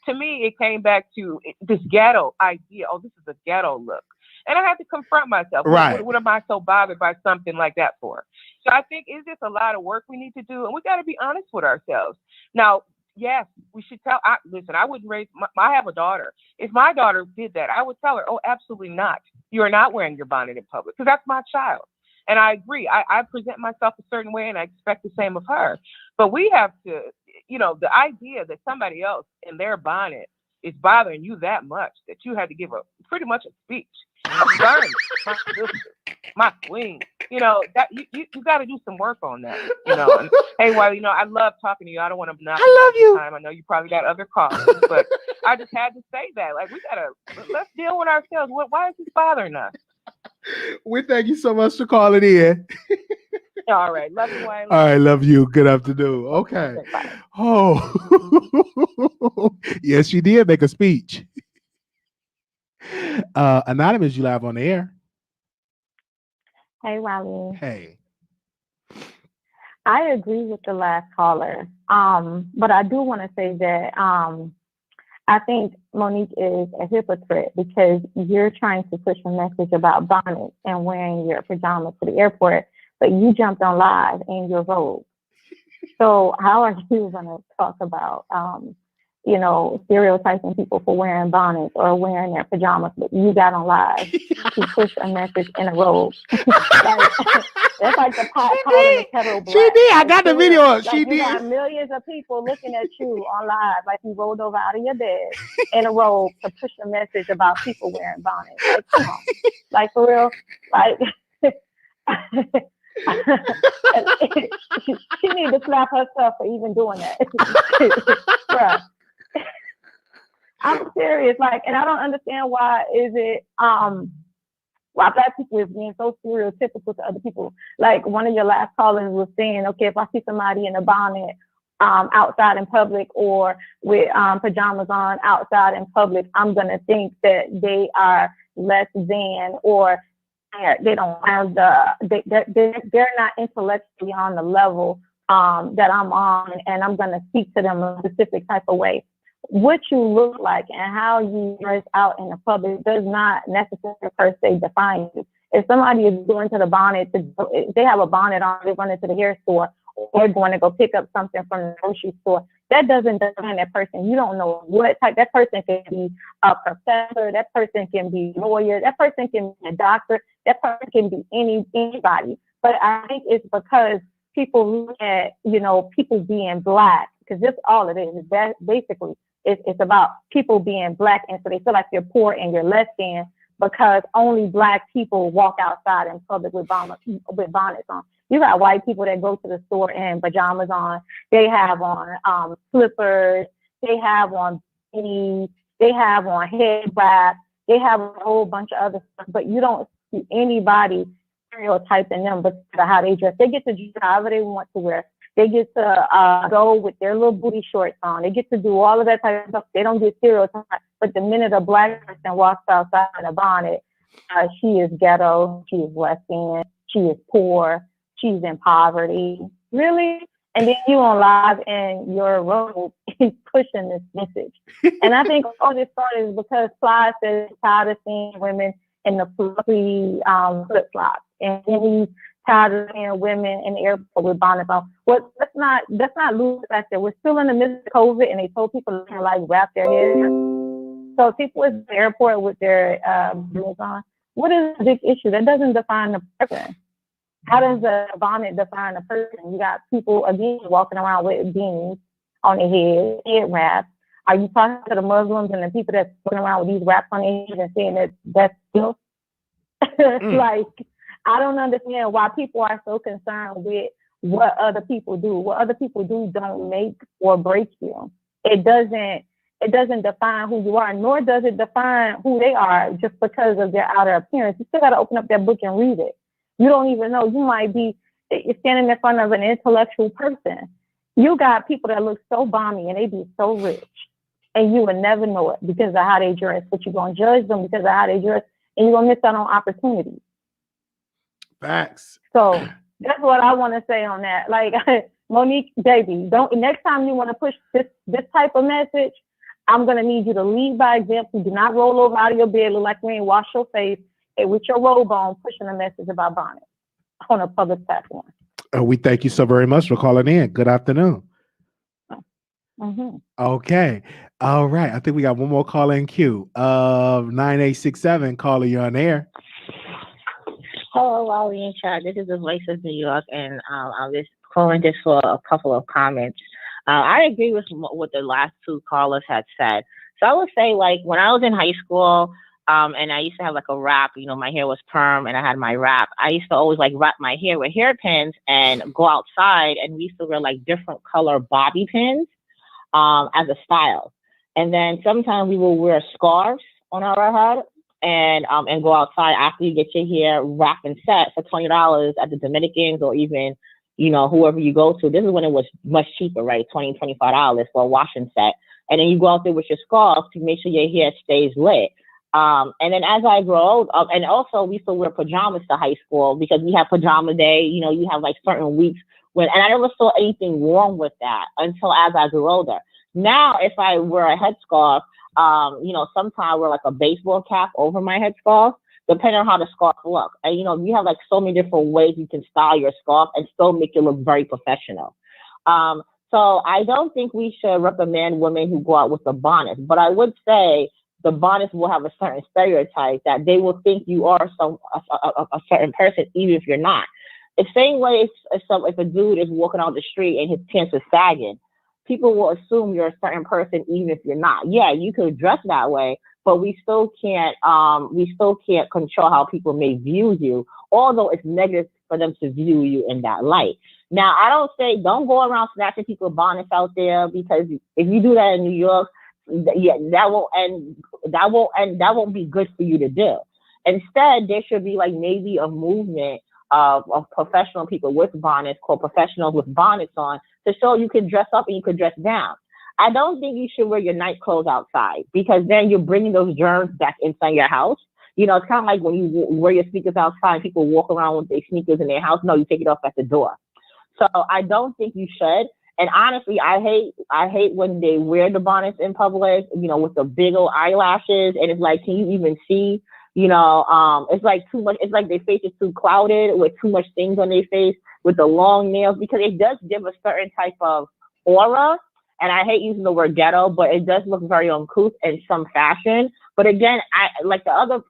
to me, it came back to this ghetto idea. Oh, this is a ghetto look. And I had to confront myself. Right. What am I so bothered by something like that for? So I think it's just a lot of work we need to do. And we got to be honest with ourselves. Now, yes, we should tell. Listen, I wouldn't raise. I have a daughter. If my daughter did that, I would tell her, "Oh, absolutely not. You are not wearing your bonnet in public," because that's my child. And I agree. I present myself a certain way, and I expect the same of her. But we have to, you know, the idea that somebody else in their bonnet is bothering you that much that you had to give pretty much a speech. My sister, my queen. You know, that you got to do some work on that. You know, and hey, Wiley, you know, I love talking to you. I don't want to knock you. Time. I know you probably got other calls, but I just had to say that. Like, let's deal with ourselves. Why is this bothering us? We thank you so much for calling in. All right, love you, Wiley. All right, love you. Good afternoon. Okay. Oh, yes, she did make a speech. Anonymous, you live on the air. Hey, Wiley. Hey. I agree with the last caller. But I do want to say that I think Monique is a hypocrite, because you're trying to push a message about bonnets and wearing your pajamas to the airport, but you jumped on live in your robe. So how are you going to talk about stereotyping people for wearing bonnets or wearing their pajamas, but you got on live to push a message in a robe. That's like the pot calling the kettle black. She did. I got the video up. She You did. got millions of people looking at you on live, like you rolled over out of your bed in a robe to push a message about people wearing bonnets. Like, come on. Like, for real. Like, she need to slap herself for even doing that. Bruh. I'm serious. Like, and I don't understand why Black people is being so stereotypical to other people. Like one of your last callers was saying, okay, if I see somebody in a bonnet outside in public or with pajamas on outside in public, I'm gonna think that they are less than, or they don't have they're not intellectually on the level that I'm on, and I'm gonna speak to them in a specific type of way. What you look like and how you dress out in the public does not necessarily per se define you. If somebody is going to the bonnet, if they have a bonnet on, they're running to the hair store, or they're going to go pick up something from the grocery store, that doesn't define that person. You don't know what type. That person can be a professor, that person can be a lawyer, that person can be a doctor, that person can be anybody. But I think it's because people look at, people being Black, because that's all it is. Basically, it's about people being Black, and so they feel like you're poor and you're less than because only Black people walk outside in public with bonnets on. You got white people that go to the store in pajamas on. They have on slippers. They have on beanies. They have on head wraps. They have a whole bunch of other stuff, but you don't see anybody stereotyping them but how they dress. They get to dress however they want to wear. They get to go with their little booty shorts on. They get to do all of that type of stuff. They don't get stereotyped. But the minute a Black person walks outside in a bonnet, she is ghetto. She is less than. She is poor. She's in poverty. Really? And then you on live and your robe is pushing this message. And I think all this started is because Fly says he's tired of seeing women in the fluffy flip-flops. And then he's tired of seeing women in the airport with bonnets on. Well, let's not lose the fact that we're still in the midst of COVID, and they told people to like wrap their hair. So people in the airport with their bonnets on. What is the big issue? That doesn't define the person. How does a bonnet define a person? You got people again walking around with beanies on their head wraps. Are you talking to the Muslims and the people that's walking around with these wraps on their head and saying that's filth? Like, I don't understand why people are so concerned with what other people do. What other people do don't make or break you. It doesn't define who you are, nor does it define who they are just because of their outer appearance. You still got to open up that book and read it. You don't even know. You might be standing in front of an intellectual person. You got people that look so balmy and they be so rich, and you would never know it because of how they dress. But you're going to judge them because of how they dress, and you're going to miss out on opportunities. Facts. So that's what I want to say on that. Like, Monique, baby, next time you want to push this type of message, I'm going to need you to lead by example. Do not roll over out of your bed, look like you ain't washed your face, and with your robe on, pushing a message about bonnets on a public platform. We thank you so very much for calling in. Good afternoon. Mm-hmm. Okay. All right. I think we got one more call in queue. 9867, caller, you're on air. Hello, Wiley and Chad. This is the voice of New York, and I'm just calling just for a couple of comments. I agree with what the last two callers had said. So I would say, like, when I was in high school, and I used to have like a wrap, my hair was perm and I had my wrap. I used to always like wrap my hair with hairpins and go outside, and we used to wear like different color bobby pins as a style. And then sometimes we will wear scarves on our head and go outside after you get your hair wrapped and set for $20 at the Dominicans or even, whoever you go to. This is when it was much cheaper, right? $20, $25 for a wash and set. And then you go out there with your scarf to make sure your hair stays lit. And then as I grow up, and also we still wear pajamas to high school because we have pajama day, you have like certain weeks and I never saw anything wrong with that until as I grew older. Now, if I wear a headscarf, sometimes I wear like a baseball cap over my headscarf, depending on how the scarf looks. And, you have like so many different ways you can style your scarf and still make it look very professional. So So I don't think we should reprimand women who go out with the bonnets. But I would say the bonnets will have a certain stereotype that they will think you are a certain person, even if you're not. The same way if a dude is walking on the street and his pants are sagging, people will assume you're a certain person, even if you're not. Yeah, you could dress that way, but we still can't control how people may view you, although it's negative for them to view you in that light. Now, I don't say don't go around snatching people's bonnets out there, because if you do that in New York, yeah, that won't be good for you to do. Instead, there should be like maybe a movement of professional people with bonnets called Professionals with Bonnets on, to show you can dress up and you can dress down. I don't think you should wear your night clothes outside, because then you're bringing those germs back inside your house. You know, it's kind of like when you wear your sneakers outside, people walk around with their sneakers in their house. No, you take it off at the door. So I don't think you should. And honestly, I hate when they wear the bonnets in public, you know, with the big old eyelashes. And it's like, can you even see? You know, it's like too much. It's like their face is too clouded with too much things on their face, with the long nails, because it does give a certain type of aura. And I hate using the word ghetto, but it does look very uncouth in some fashion. But again, I like the other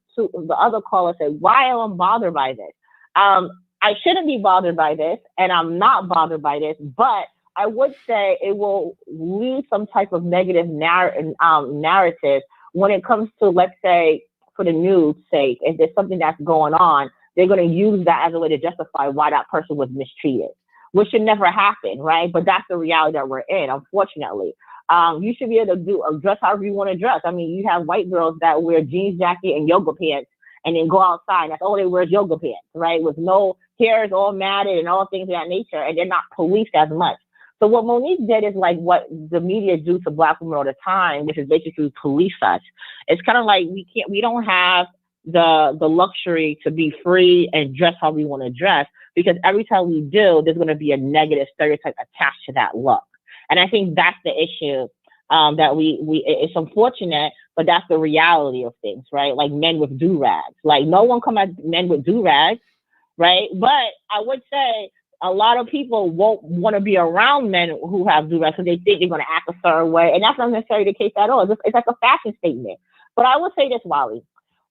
caller said, why am I bothered by this? I shouldn't be bothered by this, and I'm not bothered by this, but I would say it will leave some type of negative narrative when it comes to, let's say, for the news sake, if there's something that's going on, they're going to use that as a way to justify why that person was mistreated, which should never happen, right? But that's the reality that we're in, unfortunately. You should be able to dress however you want to dress. I mean, you have white girls that wear jeans jacket and yoga pants and then go outside. That's all they wear is yoga pants, right? With no hairs all matted and all things of that nature, and they're not policed as much. So what Monique did is like what the media do to Black women all the time, which is basically police us. It's kind of like we don't have the luxury to be free and dress how we want to dress, because every time we do, there's going to be a negative stereotype attached to that look. And I think that's the issue, that it's unfortunate, but that's the reality of things, right? Like men with do-rags. Like no one come at men with do-rags, right? But I would say a lot of people won't want to be around men who have do-rags because they think they're going to act a certain way. And that's not necessarily the case at all. It's like a fashion statement. But I will say this, Wiley.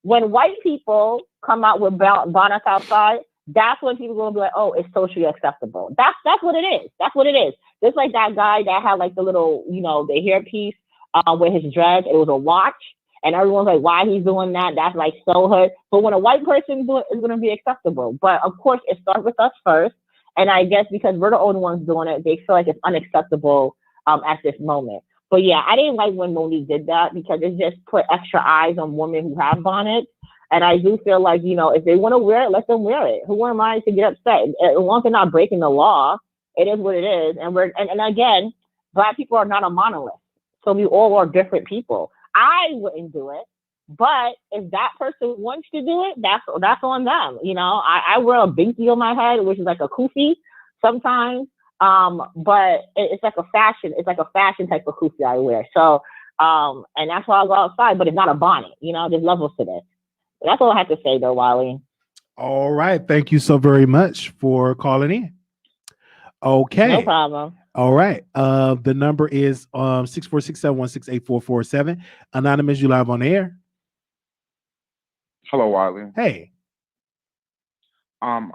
When white people come out with bonnets outside, that's when people are going to be like, oh, it's socially acceptable. That's what it is. That's what it is. Just like that guy that had like the little, you know, the hairpiece with his dreads. It was a watch. And everyone's like, why he's doing that? That's like so hood. But when a white person do it, it's going to be acceptable. But of course, it starts with us first. And I guess because we're the only ones doing it, they feel like it's unacceptable at this moment. But yeah, I didn't like when Monique did that, because it just put extra eyes on women who have bonnets. And I do feel like, you know, if they want to wear it, let them wear it. Who am I to get upset? As long as they're not breaking the law, it is what it is. And again, Black people are not a monolith. So we all are different people. I wouldn't do it. But if that person wants to do it, that's on them. You know, I wear a binky on my head, which is like a kufi sometimes. But it's like a fashion. It's like a fashion type of kufi I wear. So, and that's why I go outside. But it's not a bonnet. You know, there's levels to this. That's all I have to say, though, Wiley. All right. Thank you so very much for calling in. Okay. No problem. All right. The number is 646-716-8447. Anonymous, you live on the air. Hello, Wiley. Hey. I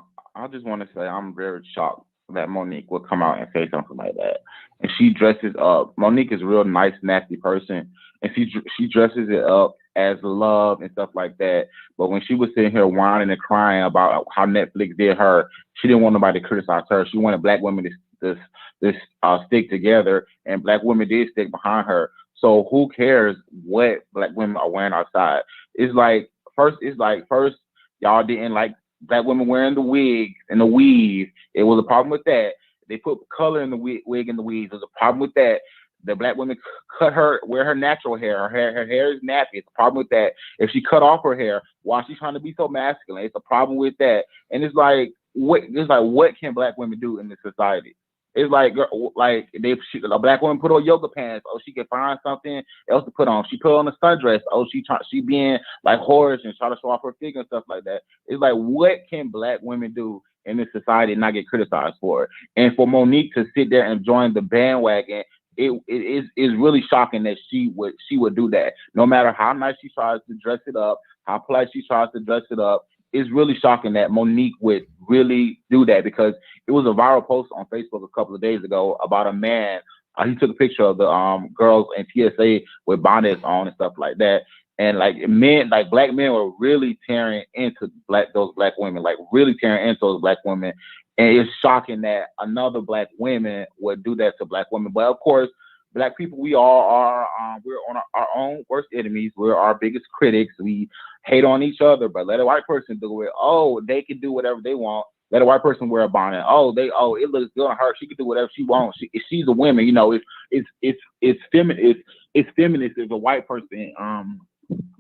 just want to say I'm very shocked that Monique would come out and say something like that. And she dresses up. Monique is a real nice, nasty person, and she dresses it up as love and stuff like that. But when she was sitting here whining and crying about how Netflix did her, she didn't want nobody to criticize her. She wanted Black women to stick together, and Black women did stick behind her. So who cares what Black women are wearing outside? It's like first y'all didn't like Black women wearing the wig and the weave. It was a problem with that. They put color in the wig and the weave. There's a problem with that. The Black women wear her natural hair. Her hair is nappy. It's a problem with that. If she cut off her hair while she's trying to be so masculine, it's a problem with that. And it's like what can Black women do in this society? It's like a Black woman put on yoga pants. Oh, she can find something else to put on. She put on a sundress. Oh, she being like Horace and try to show off her figure and stuff like that. It's like, what can Black women do in this society and not get criticized for it. And for Monique to sit there and join the bandwagon, it is really shocking that she would do that. No matter how nice she tries to dress it up, how polite she tries to dress it up, it's really shocking that Monique would really do that, because it was a viral post on Facebook a couple of days ago about a man. He took a picture of the girls in TSA with bonnets on and stuff like that. And like black men were really tearing into those black women, like really tearing into those black women. And it's shocking that another black woman would do that to black women. But of course, black people, we all are, we're on our own worst enemies. We're our biggest critics. We hate on each other, but let a white person do it. Oh, they can do whatever they want. Let a white person wear a bonnet. It looks good on her. She can do whatever she wants. She's a woman, it's feminist. It's feminist if a white person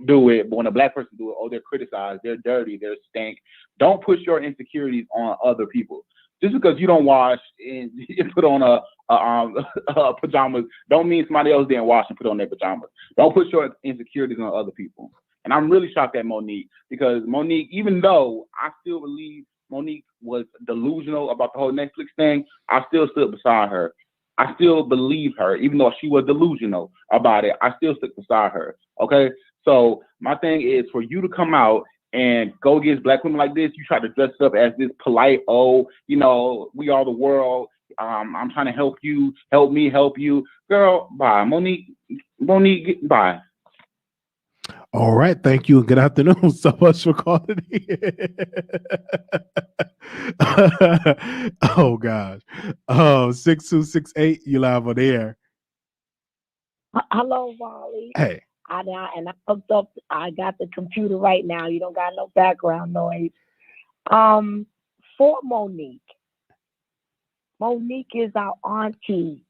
do it, but when a black person do it, they're criticized, they're dirty, they're stank. Don't push your insecurities on other people. Just because you don't wash and put on a pajamas, don't mean somebody else didn't wash and put on their pajamas. Don't put your insecurities on other people. And I'm really shocked at Monique, because Monique, even though I still believe Monique was delusional about the whole Netflix thing, I still stood beside her. I still believe her, even though she was delusional about it. I still stood beside her. Okay, so my thing is for you to come out and go against black women like this. You try to dress up as this polite, we are the world. I'm trying to help you, help me, help you. Girl, bye. Monique, bye. All right, thank you and good afternoon. So much for calling in. Oh gosh. 6268, you live on the air. Hello, Wally. Hey. I hooked up. I got the computer right now. You don't got no background noise. For Monique. Monique is our auntie.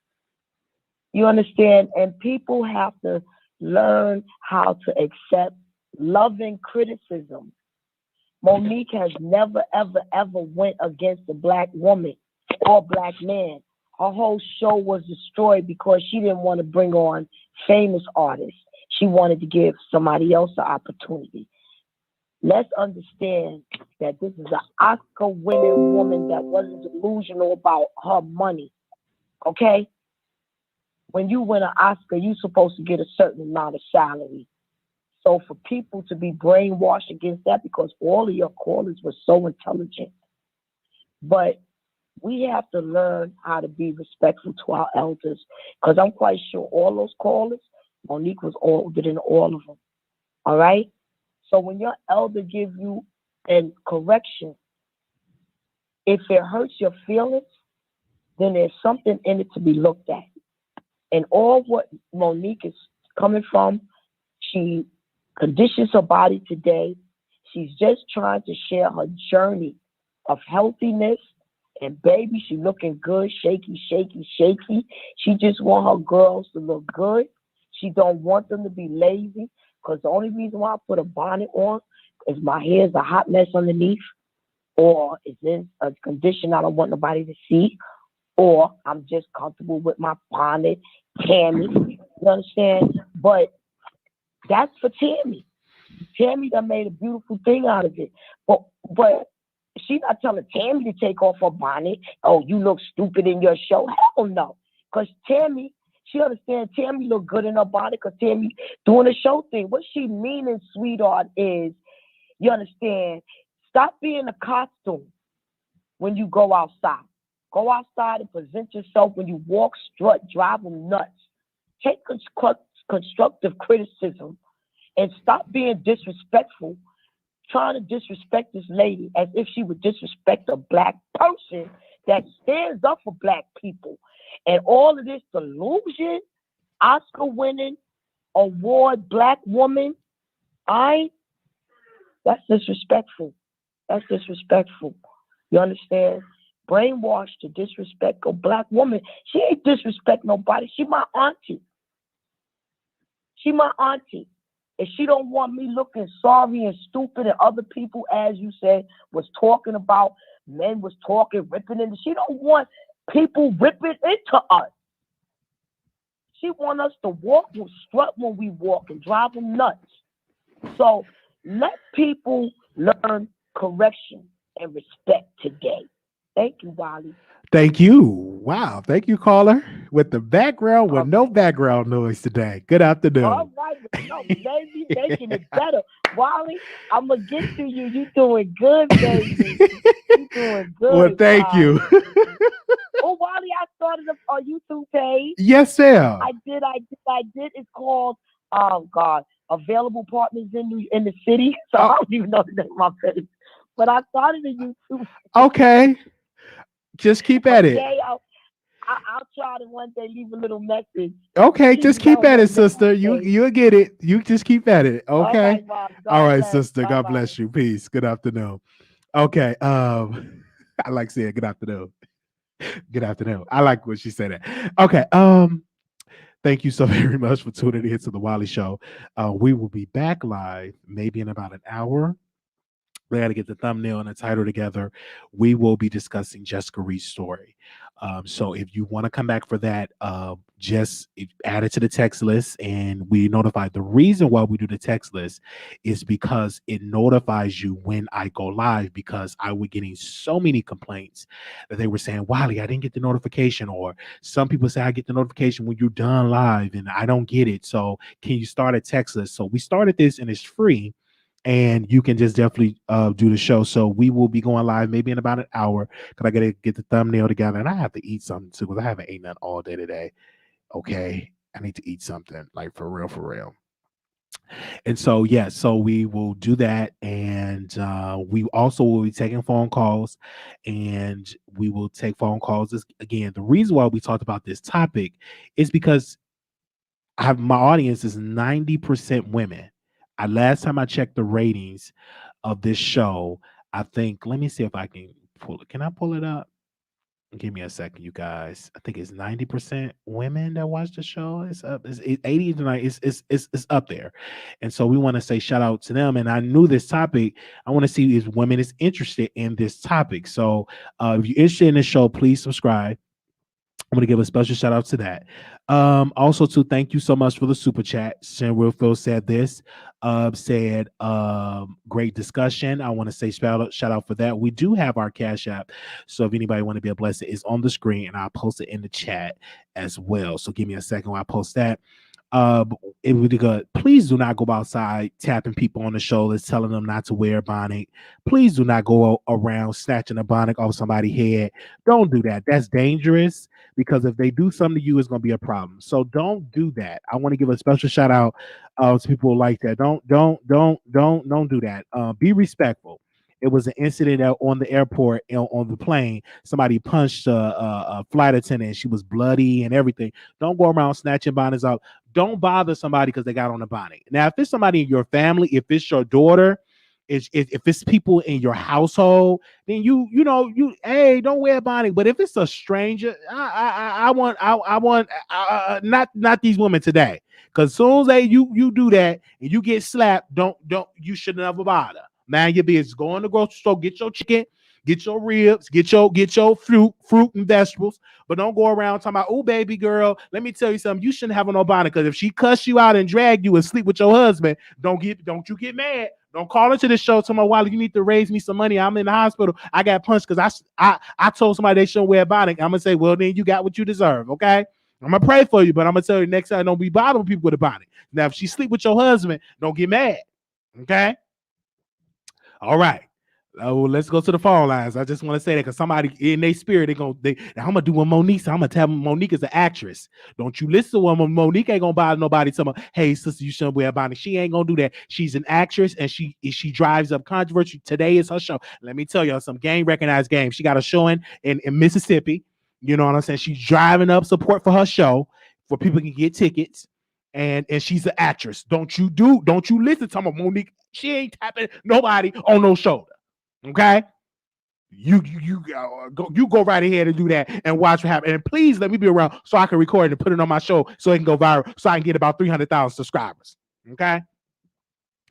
You understand? And people have to learn how to accept loving criticism. Monique has never, ever, ever went against a black woman or black man. Her whole show was destroyed because she didn't want to bring on famous artists. She wanted to give somebody else an opportunity. Let's understand that this is an Oscar-winning woman that wasn't delusional about her money. Okay? When you win an Oscar, you're supposed to get a certain amount of salary. So for people to be brainwashed against that, because all of your callers were so intelligent. But we have to learn how to be respectful to our elders, because I'm quite sure all those callers, Monique was older than all of them. All right? So when your elder gives you a correction, if it hurts your feelings, then there's something in it to be looked at. And all what Monique is coming from, she conditions her body today. She's just trying to share her journey of healthiness. And baby, she looking good, shaky, shaky, shaky. She just want her girls to look good. She don't want them to be lazy, because the only reason why I put a bonnet on is my hair is a hot mess underneath, or it's in a condition I don't want nobody to see, or I'm just comfortable with my bonnet, Tammy. You understand? But that's for Tammy. Tammy done made a beautiful thing out of it. But she's not telling Tammy to take off her bonnet. Oh, you look stupid in your show. Hell no. Because Tammy, she understands Tammy look good in her bonnet because Tammy doing a show thing. What she meaning, sweetheart, is, you understand, stop being a costume when you go outside. Go outside and present yourself. When you walk, strut, drive them nuts. Take constructive criticism and stop being disrespectful, trying to disrespect this lady as if she would disrespect a black person that stands up for black people. And all of this delusion, Oscar-winning, award black woman, that's disrespectful. That's disrespectful. You understand? Brainwashed to disrespect a black woman. She ain't disrespect nobody. She my auntie. She my auntie. And she don't want me looking sorry and stupid, and other people, as you said, was talking about, men was talking, ripping into. She don't want people ripping into us. She want us to walk and strut when we walk and drive them nuts. So let people learn correction and respect today. Thank you, Wiley. Thank you. Wow. Thank you, caller. With the background, with no background noise today. Good afternoon. All right, no, baby, making it better. Wiley, I'm going to get to you. You doing good, baby. You doing good. Well, thank you. Oh, Wiley, I started a YouTube page. Yes, ma'am. I did. It's called, oh, God, Available Partners in the City. So I don't even know the name of my page. But I started a YouTube. Okay. Just keep at it. I'll try to one day leave a little message. Okay, just keep at it, sister. You'll get it. You just keep at it. Okay. All right, sister. God bless you. Peace. Good afternoon. Okay. I like saying good afternoon. Good afternoon. I like when she said that. Okay. Thank you so very much for tuning in to the Wiley Show. We will be back live maybe in about an hour. We got to get the thumbnail and the title together. We will be discussing Jessica Reed's story. So if you want to come back for that, just add it to the text list and we notify. The reason why we do the text list is because it notifies you when I go live, because I was getting so many complaints that they were saying, Wiley, I didn't get the notification. Or some people say I get the notification when you're done live and I don't get it. So can you start a text list? So we started this and it's free. And you can just definitely do the show. So we will be going live maybe in about an hour because I got to get the thumbnail together. And I have to eat something too because I haven't eaten that all day today. Okay. I need to eat something like for real, for real. And so, yeah, so we will do that. And we also will be taking phone calls and we will take phone calls. Again, the reason why we talked about this topic is because my audience is 90% women. Last time I checked the ratings of this show, I think, let me see if I can pull it. Can I pull it up? Give me a second, you guys. I think it's 90% women that watch the show. It's up. It's 80 tonight. It's up there. And so we want to say shout out to them. And I knew this topic. I want to see if women is interested in this topic. So if you're interested in this show, please subscribe. I'm going to give a special shout out to that. Also, to thank you so much for the super chat. Shen Wilfield said this, great discussion. I want to say shout out for that. We do have our Cash App. So if anybody want to be a blessing, it's on the screen and I'll post it in the chat as well. So give me a second while I post that. It would be good. Please do not go outside tapping people on the shoulders, telling them not to wear a bonnet. Please do not go around snatching a bonnet off somebody's head. Don't do that. That's dangerous because if they do something to you, it's going to be a problem. So don't do that. I want to give a special shout out to people like that. Don't do that. Be respectful. It was an incident on the airport on the plane. Somebody punched a flight attendant. She was bloody and everything. Don't go around snatching bonnets out. Don't bother somebody because they got on a bonnet. Now, if it's somebody in your family, if it's your daughter, if it's people in your household, then you hey, don't wear a bonnet. But if it's a stranger, I want not these women today. Because as soon as you do that and you get slapped, you should never bother. Man, your business. Go in the grocery store, get your chicken, get your ribs, get your fruit and vegetables, but don't go around talking about, oh, baby girl, let me tell you something. You shouldn't have no bonnet because if she cuss you out and drag you and sleep with your husband, don't you get mad. Don't call into the show. Tell me, Wiley, you need to raise me some money. I'm in the hospital. I got punched because I told somebody they shouldn't wear a bonnet. I'm gonna say, well, then you got what you deserve. Okay, I'm gonna pray for you, but I'm gonna tell you next time, don't be bothering people with a bonnet. Now, if she sleep with your husband, don't get mad. Okay. All right. Let's go to the phone lines. I just want to say that because somebody in their spirit, I'm gonna do what Monique said. I'm gonna tell Monique is an actress. Don't you listen to woman. Monique ain't gonna bother nobody. Tell me, hey sister, you shouldn't wear a bonnet. She ain't gonna do that. She's an actress and she drives up controversy. Today is her show. Let me tell y'all some recognized game. She got a show in Mississippi. You know what I'm saying? She's driving up support for her show for people can get tickets. And she's an actress. Don't you listen to me, Monique. She ain't tapping nobody on no shoulder. Okay, you go right ahead and do that and watch what happens. And please let me be around so I can record it and put it on my show so it can go viral so I can get about 300,000 subscribers. Okay,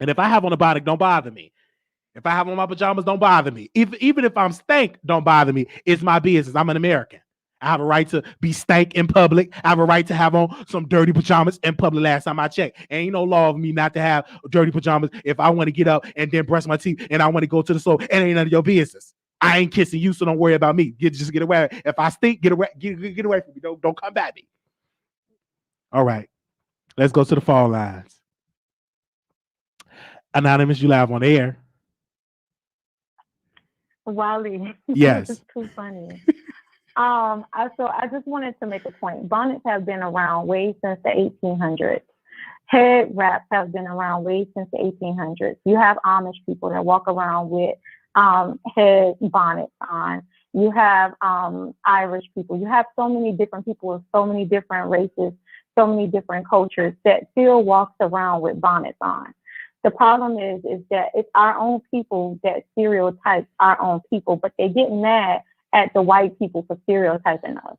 and if I have on a bonnet, don't bother me. If I have on my pajamas, don't bother me. Even if I'm stank, don't bother me. It's my business. I'm an American. I have a right to be stank in public. I have a right to have on some dirty pajamas in public. Last time I checked, ain't no law of me not to have dirty pajamas if I want to get up and then brush my teeth and I want to go to the store. It ain't none of your business. I ain't kissing you, so don't worry about me. Just get away. If I stink, get away. Get away from me. Don't come back me. All right, let's go to the phone lines. Anonymous, you live on the air. Wiley. Yes. This is too funny. So I just wanted to make a point. Bonnets have been around way since the 1800s. Head wraps have been around way since the 1800s. You have Amish people that walk around with head bonnets on. You have Irish people. You have so many different people of so many different races, so many different cultures that still walks around with bonnets on. The problem is that it's our own people that stereotype our own people, but they get mad at the white people for stereotyping us.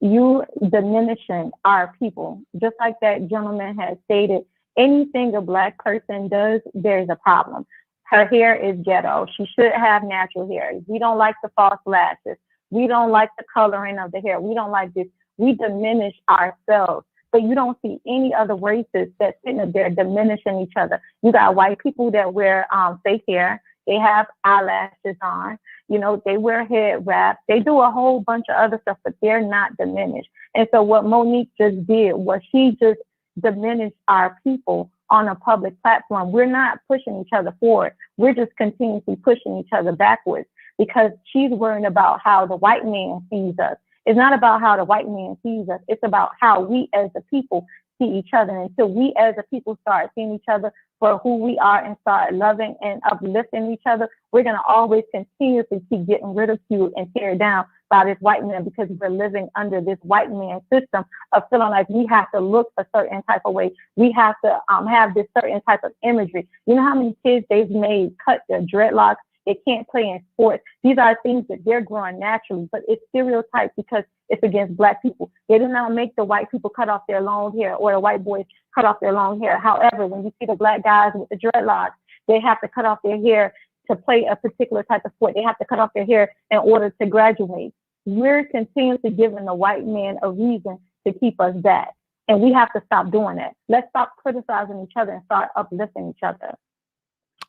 You diminishing our people, just like that gentleman has stated. Anything a Black person does, there's a problem. Her hair is ghetto. She should have natural hair. We don't like the false lashes. We don't like the coloring of the hair. We don't like this. We diminish ourselves. But you don't see any other races that's sitting there diminishing each other. You got white people that wear fake hair. They have eyelashes on. You know, they wear head wraps. They do a whole bunch of other stuff, but they're not diminished. And so what Monique just did was she just diminished our people on a public platform. We're not pushing each other forward. We're just continuously pushing each other backwards because she's worrying about how the white man sees us. It's not about how the white man sees us. It's about how we as a people see each other. And until we as a people start seeing each other for who we are and start loving and uplifting each other, we're going to always continuously keep getting ridiculed and teared down by this white man because we're living under this white man system of feeling like we have to look a certain type of way. We have to have this certain type of imagery. You know how many kids they've made cut their dreadlocks? They can't play in sports. These are things that they're growing naturally, but it's stereotyped because it's against Black people. They do not make the white people cut off their long hair or the white boys cut off their long hair. However, when you see the Black guys with the dreadlocks, they have to cut off their hair to play a particular type of sport. They have to cut off their hair in order to graduate. We're continuously giving the white man a reason to keep us back. And we have to stop doing that. Let's stop criticizing each other and start uplifting each other.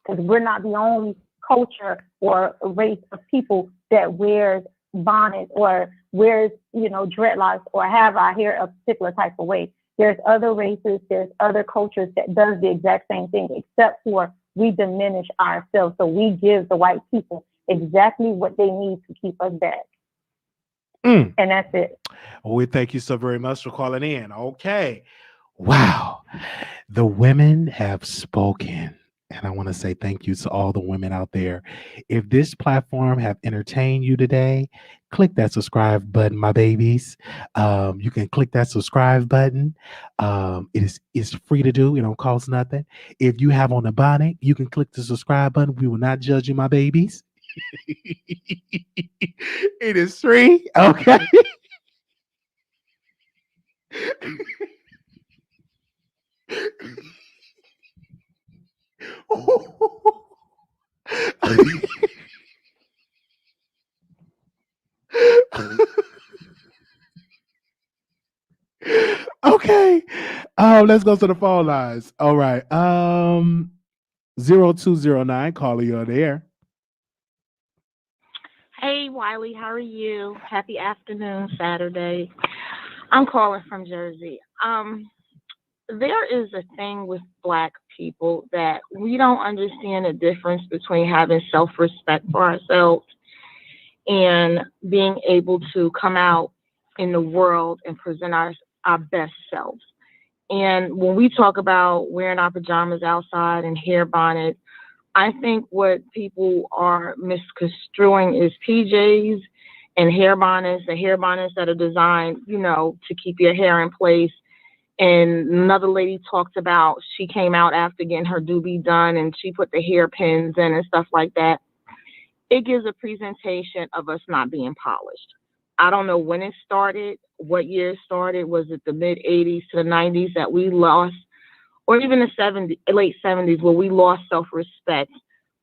Because we're not the only culture or race of people that wears bonnets or wears, dreadlocks or have our hair a particular type of way. There's other races, there's other cultures that does the exact same thing, except for we diminish ourselves. So we give the white people exactly what they need to keep us back. And that's it. Well, we thank you so very much for calling in. Okay. Wow. The women have spoken. And I want to say thank you to all the women out there. If this platform have entertained you today, click that subscribe button, my babies. You can click that subscribe button. It's free to do. It don't cost nothing. If you have on a bonnet, you can click the subscribe button. We will not judge you, my babies. It is free. Okay. Okay. Let's go to the phone lines. All right. 0209, calling you on the air. Hey, Wiley, how are you? Happy afternoon, Saturday. I'm calling from Jersey. There is a thing with Black people that we don't understand the difference between having self-respect for ourselves and being able to come out in the world and present our best selves. And when we talk about wearing our pajamas outside and hair bonnet, I think what people are misconstruing is PJs and hair bonnets, the hair bonnets that are designed, to keep your hair in place. And another lady talked about, she came out after getting her doobie done and she put the hairpins in and stuff like that. It gives a presentation of us not being polished. I don't know when it started, what year it started. Was it the mid 80s to the 90s that we lost, or even the late 70s where we lost self-respect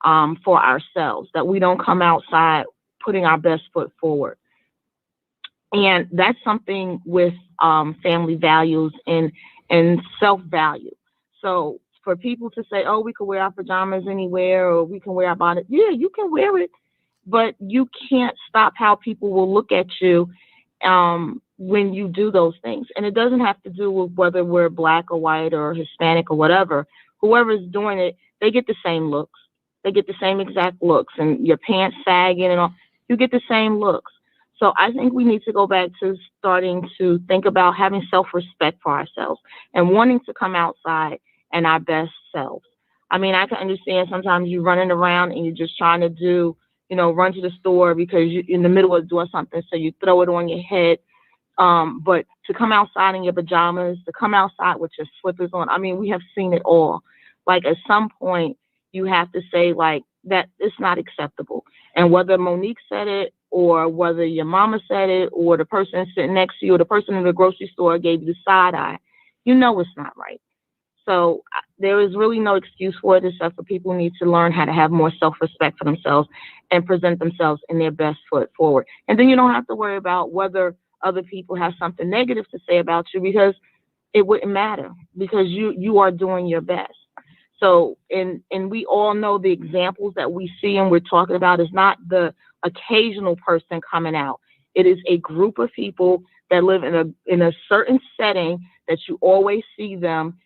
for ourselves, that we don't come outside putting our best foot forward. And that's something with family values and self-value. So for people to say, oh, we can wear our pajamas anywhere or we can wear our bonnet. Yeah, you can wear it, but you can't stop how people will look at you when you do those things. And it doesn't have to do with whether we're black or white or Hispanic or whatever. Whoever's doing it, they get the same looks. They get the same exact looks, and your pants sagging and all, you get the same looks. So I think we need to go back to starting to think about having self-respect for ourselves and wanting to come outside and our best selves. I mean, I can understand sometimes you're running around and you're just trying to do, run to the store because you're in the middle of doing something, so you throw it on your head. But to come outside in your pajamas, to come outside with your slippers on, I mean, we have seen it all. Like at some point, you have to say like that it's not acceptable. And whether Monique said it or whether your mama said it or the person sitting next to you or the person in the grocery store gave you the side eye, it's not right. So there is really no excuse for it except for people who need to learn how to have more self-respect for themselves and present themselves in their best foot forward. And then you don't have to worry about whether other people have something negative to say about you because it wouldn't matter because you are doing your best. So, and we all know the examples that we see and we're talking about is not the occasional person coming out. It is a group of people that live in a certain setting that you always see them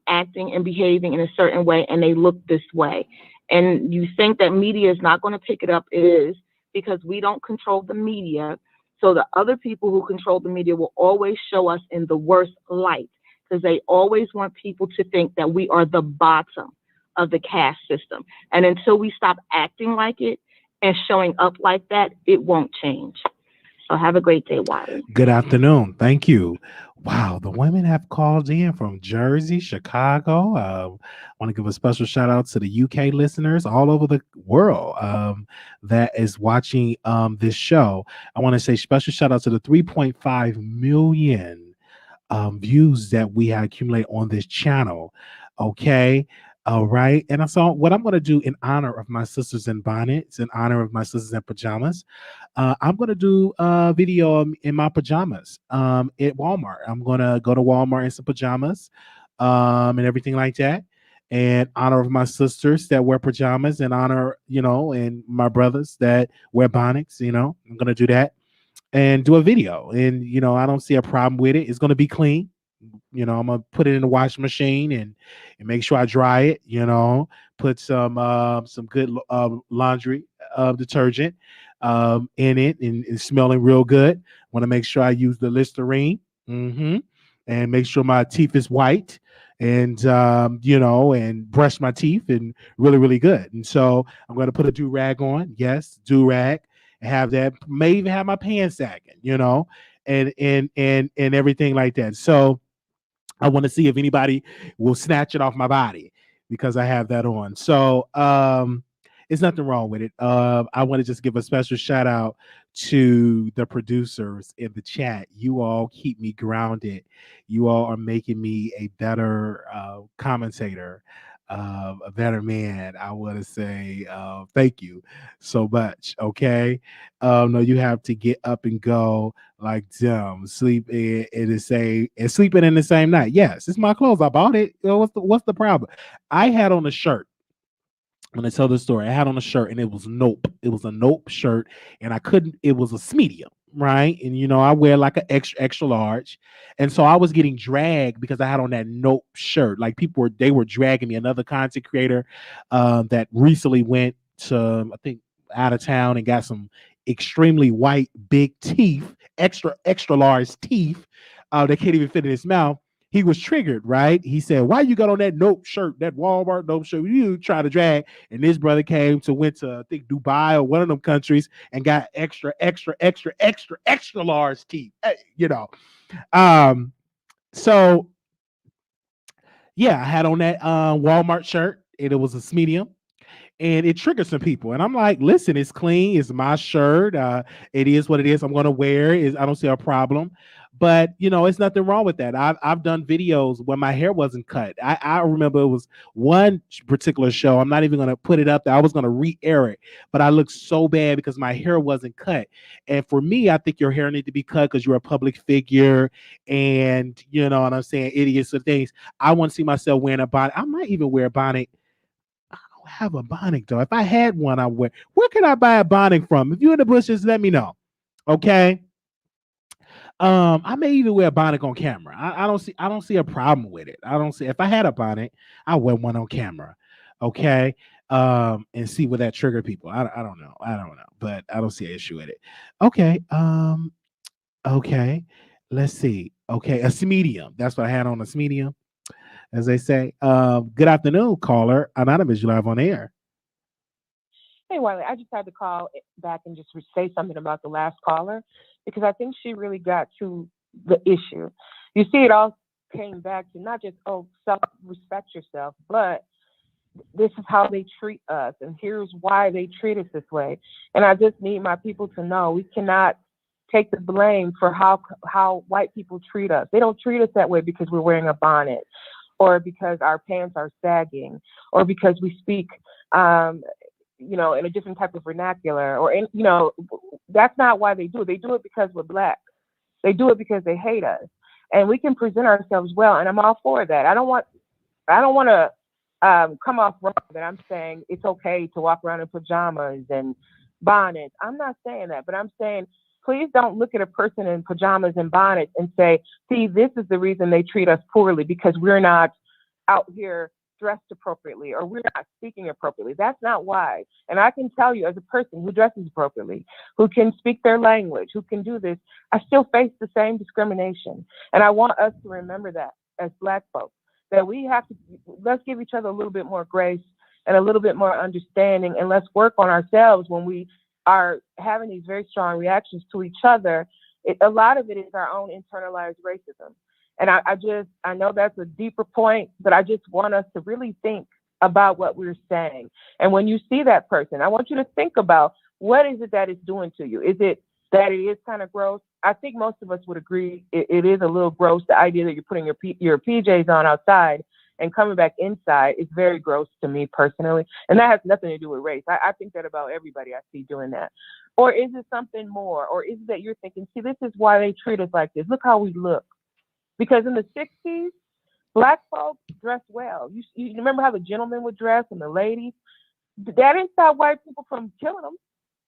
acting and behaving in a certain way, and they look this way. And you think that media is not going to pick it up. It is, because we don't control the media. So the other people who control the media will always show us in the worst light, because they always want people to think that we are the bottom of the caste system. And until we stop acting like it and showing up like that, it won't change. So have a great day, Wiley. Good afternoon. Thank you. Wow, the women have called in from Jersey, Chicago. I want to give a special shout out to the UK listeners all over the world that is watching this show. I want to say special shout out to the 3.5 million views that we have accumulated on this channel. Okay. All right. And so what I'm going to do in honor of my sisters in bonnets, in honor of my sisters in pajamas, I'm going to do a video in my pajamas at Walmart. I'm going to go to Walmart in some pajamas and everything like that. And honor of my sisters that wear pajamas, and honor, and my brothers that wear bonnets, I'm going to do that and do a video. And, I don't see a problem with it. It's going to be clean. I'm going to put it in the washing machine and make sure I dry it, put some good laundry detergent in it and smelling real good. Want to make sure I use the Listerine and make sure my teeth is white and, and brush my teeth and really, really good. And so I'm going to put a do-rag on. Yes, do-rag. Have that, may even have my pants sagging, and everything like that. So I want to see if anybody will snatch it off my body because I have that on. So there's nothing wrong with it. I want to just give a special shout out to the producers in the chat. You all keep me grounded. You all are making me a better commentator, a better man. I want to say thank you so much. Okay. No, you have to get up and go like them, sleep in the same and sleeping in the same night. Yes, it's my clothes. I bought it. What's the problem? I had on a shirt. When I tell the story, I had on a shirt and it was Nope. It was a Nope shirt, and it was a medium, right? And I wear like an extra large. And so I was getting dragged because I had on that Nope shirt. Like they were dragging me. Another content creator that recently went to, I think, out of town and got some extremely white, big teeth, extra large teeth that can't even fit in his mouth. He was triggered, right? He said, why you got on that Nope shirt, that Walmart Nope shirt? You try to drag. And this brother went to, I think, Dubai or one of them countries and got extra large teeth, So, yeah, I had on that Walmart shirt, and it was a medium. And it triggered some people. And I'm like, listen, it's clean. It's my shirt. It is what it is. I'm going to wear it. I don't see a problem. But it's nothing wrong with that. I've done videos where my hair wasn't cut. I remember it was one particular show. I'm not even gonna put it up there. I was gonna re-air it, but I looked so bad because my hair wasn't cut. And for me, I think your hair need to be cut because you're a public figure, and you know what I'm saying, idiots and things. I want to see myself wearing a bonnet. I might even wear a bonnet. I don't have a bonnet though. If I had one, I would. Where can I buy a bonnet from? If you're in the bushes, let me know. Okay. I may even wear a bonnet on camera. I don't see a problem with it. I don't see if I had a bonnet, I wear one on camera. Okay. And see what that trigger people. I don't know. I don't know, but I don't see an issue with it. Okay. Okay. Let's see. Okay, a medium. That's what I had on a medium, as they say. Good afternoon, caller. Anonymous, you live on air. Hey, Wiley, I just had to call back and just say something about the last caller because I think she really got to the issue. You see, it all came back to not just, respect yourself, but this is how they treat us, and here's why they treat us this way. And I just need my people to know we cannot take the blame for how white people treat us. They don't treat us that way because we're wearing a bonnet or because our pants are sagging or because we speak in a different type of vernacular, or that's not why they do it. They do it because we're Black. They do it because they hate us, and we can present ourselves well. And I'm all for that. I don't want to come off wrong that I'm saying it's okay to walk around in pajamas and bonnets. I'm not saying that, but I'm saying please don't look at a person in pajamas and bonnets and say, see, this is the reason they treat us poorly because we're not out here dressed appropriately or we're not speaking appropriately. That's not why. And I can tell you, as a person who dresses appropriately, who can speak their language, who can do this, I still face the same discrimination. And I want us to remember that as Black folks, that we have to, let's give each other a little bit more grace and a little bit more understanding, and let's work on ourselves when we are having these very strong reactions to each other. A lot of it is our own internalized racism. And I know that's a deeper point, but I just want us to really think about what we're saying. And when you see that person, I want you to think about what is it that it's doing to you? Is it that it is kind of gross? I think most of us would agree it is a little gross. The idea that you're putting your PJs on outside and coming back inside is very gross to me personally. And that has nothing to do with race. I think that about everybody I see doing that. Or is it something more? Or is it that you're thinking, see, this is why they treat us like this. Look how we look. Because in the 60s, Black folks dressed well. You remember how the gentlemen would dress and the ladies? That didn't stop white people from killing them,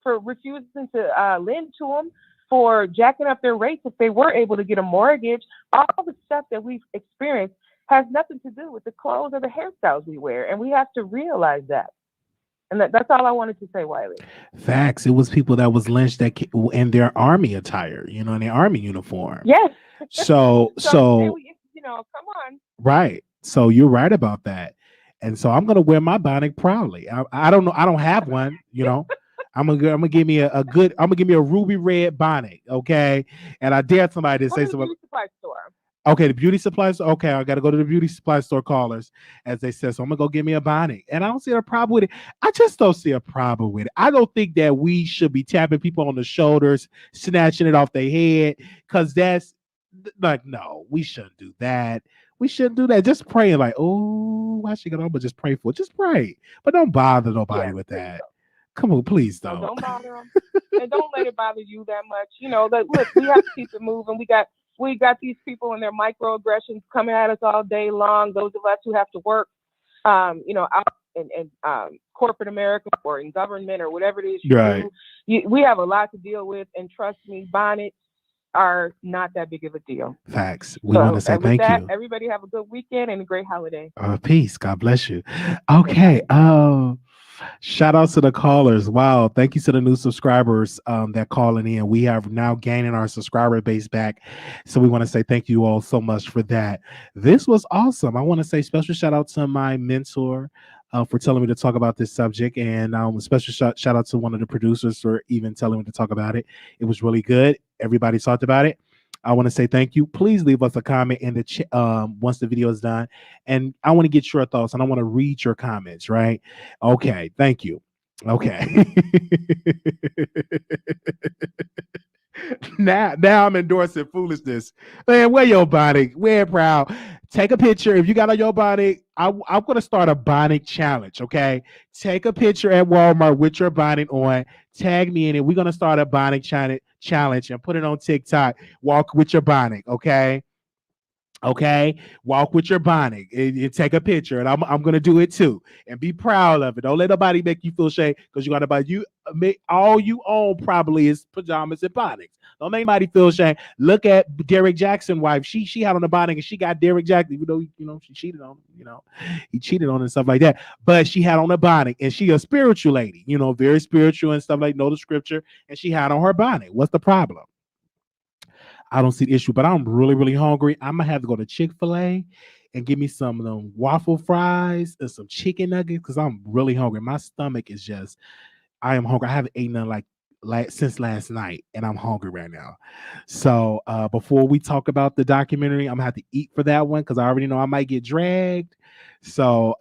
for refusing to lend to them, for jacking up their rates if they were able to get a mortgage. All the stuff that we've experienced has nothing to do with the clothes or the hairstyles we wear. And we have to realize that. And that's all I wanted to say, Wiley. Facts. It was people that was lynched in their army attire, in their army uniform. Yes. So come on. Right. So you're right about that. And so I'm gonna wear my bonnet proudly. I don't know. I don't have one. I'm gonna give me I'm gonna give me a ruby red bonnet. Okay. And I dare somebody to say something. Beauty supply store. Okay, the beauty supply store. Okay, I got to go to the beauty supply store, callers, as they said. So I'm going to go get me a bonnet. And I don't see a problem with it. I just don't see a problem with it. I don't think that we should be tapping people on the shoulders, snatching it off their head, because that's like, no, we shouldn't do that. We shouldn't do that. Just praying like, oh, why she got on? But just pray for it. Just pray. But don't bother nobody with that. Come on, please don't. No, don't bother them. And don't let it bother you that much. Look, we have to keep it moving. We got these people and their microaggressions coming at us all day long. Those of us who have to work, out in corporate America or in government or whatever it is you do. We have a lot to deal with. And trust me, bonnets are not that big of a deal. Facts. We want to say thank you. Everybody have a good weekend and a great holiday. Peace. God bless you. Okay. Shout out to the callers. Wow. Thank you to the new subscribers that calling in. We have now gaining our subscriber base back. So we want to say thank you all so much for that. This was awesome. I want to say special shout out to my mentor for telling me to talk about this subject. And a special shout out to one of the producers for even telling me to talk about it. It was really good. Everybody talked about it. I want to say thank you. Please leave us a comment in the chat once the video is done. And I want to get your thoughts and I want to read your comments, right? Okay. Thank you. Okay. Now I'm endorsing foolishness. Man, wear your bonnet. Wear it proud. Take a picture. If you got on your bonnet, I'm gonna start a bonnet challenge. Okay, take a picture at Walmart with your bonnet on. Tag me in it. We're gonna start a bonnet challenge and put it on TikTok. Walk with your bonnet. Okay. Okay, walk with your bonnet and take a picture, and I'm gonna do it too, and be proud of it. Don't let nobody make you feel shame because you got to buy all you own probably is pajamas and bonnets. Don't make anybody feel shame. Look at Derek Jackson's wife. She had on the bonnet and she got Derek Jackson, even though she cheated on him. He cheated on her and stuff like that. But she had on a bonnet, and she a spiritual lady. Very spiritual and stuff like know the scripture, and she had on her bonnet. What's the problem? I don't see the issue, but I'm really, really hungry. I'm gonna have to go to Chick-fil-A and give me some of them waffle fries and some chicken nuggets because I'm really hungry. My stomach is just, I am hungry. I haven't eaten nothing like since last night, and I'm hungry right now. So before we talk about the documentary, I'm gonna have to eat for that one because I already know I might get dragged. So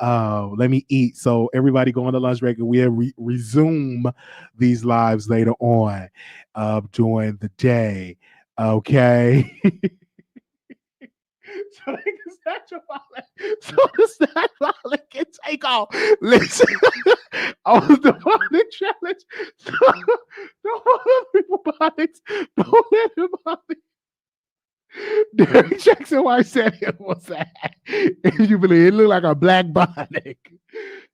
let me eat. So everybody go on the lunch break, and we'll resume these lives later on during the day. Okay. So they can snatch your wallet. So the snatch wallet can take off. Listen, on the wallet challenge. Don't let people bonnets. Don't let them bonnets. Derek Jackson wife said it was that. If you believe it looked like a black bonnet.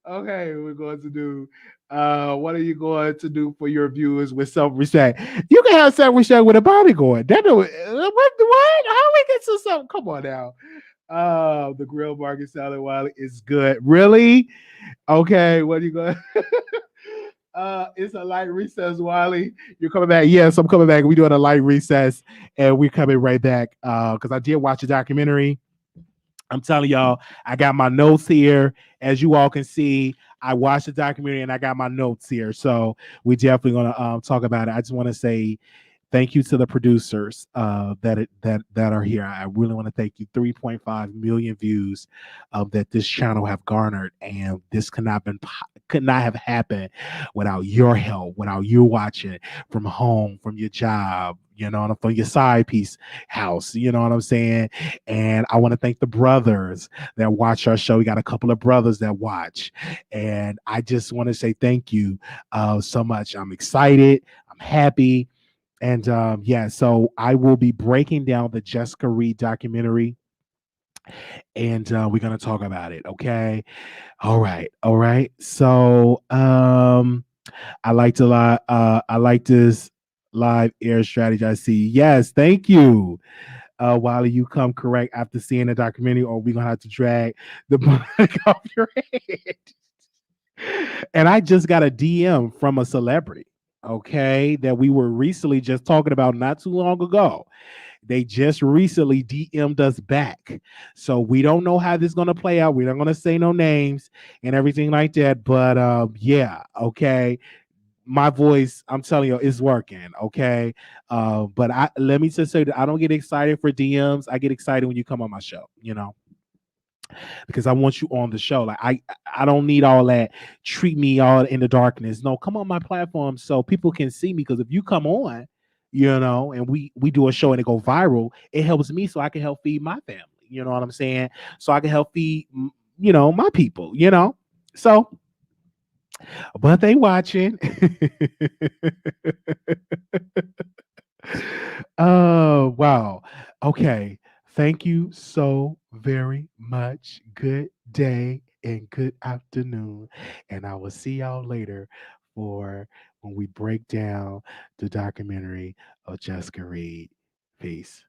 Okay, we're going to do what are you going to do for your viewers with self-respect? You can have self-respect with a body going. That what? How we get to something? Come on now. The grill market salad Wiley is good. Really? Okay, what are you going? It's a light recess, Wiley. You're coming back. Yes, I'm coming back. We're doing a light recess, and we're coming right back. Because I did watch a documentary. I'm telling y'all, I got my notes here. As you all can see, I watched the documentary and I got my notes here. So we definitely gonna talk about it. I just want to say thank you to the producers that are here. I really want to thank you. 3.5 million views that this channel have garnered, and this could not have happened without your help, without you watching from home, from your job, from your side piece house. You know what I'm saying? And I want to thank the brothers that watch our show. We got a couple of brothers that watch, and I just want to say thank you so much. I'm excited. I'm happy. And so I will be breaking down the Jessica Reed documentary, and we're gonna talk about it. Okay. All right. So I like this live air strategy. I see. Yes, thank you. Wiley, you come correct after seeing the documentary, or we're gonna have to drag the mic off your head. And I just got a DM from a celebrity, okay, that we were recently just talking about not too long ago. They just recently DM'd us back. So we don't know how this is going to play out. We're not going to say no names and everything like that. But yeah, okay. My voice, I'm telling you, is working, okay? But let me just say that I don't get excited for DMs. I get excited when you come on my show, because I want you on the show. Like I don't need all that treat me all in the darkness. No, come on my platform so people can see me. Because if you come on, and we do a show and it go viral, it helps me so I can help feed my family. You know what I'm saying? So I can help feed my people. So. But they watching. Oh, wow. Okay. Thank you so very much. Good day and good afternoon. And I will see y'all later for when we break down the documentary of Jessica Reed. Peace.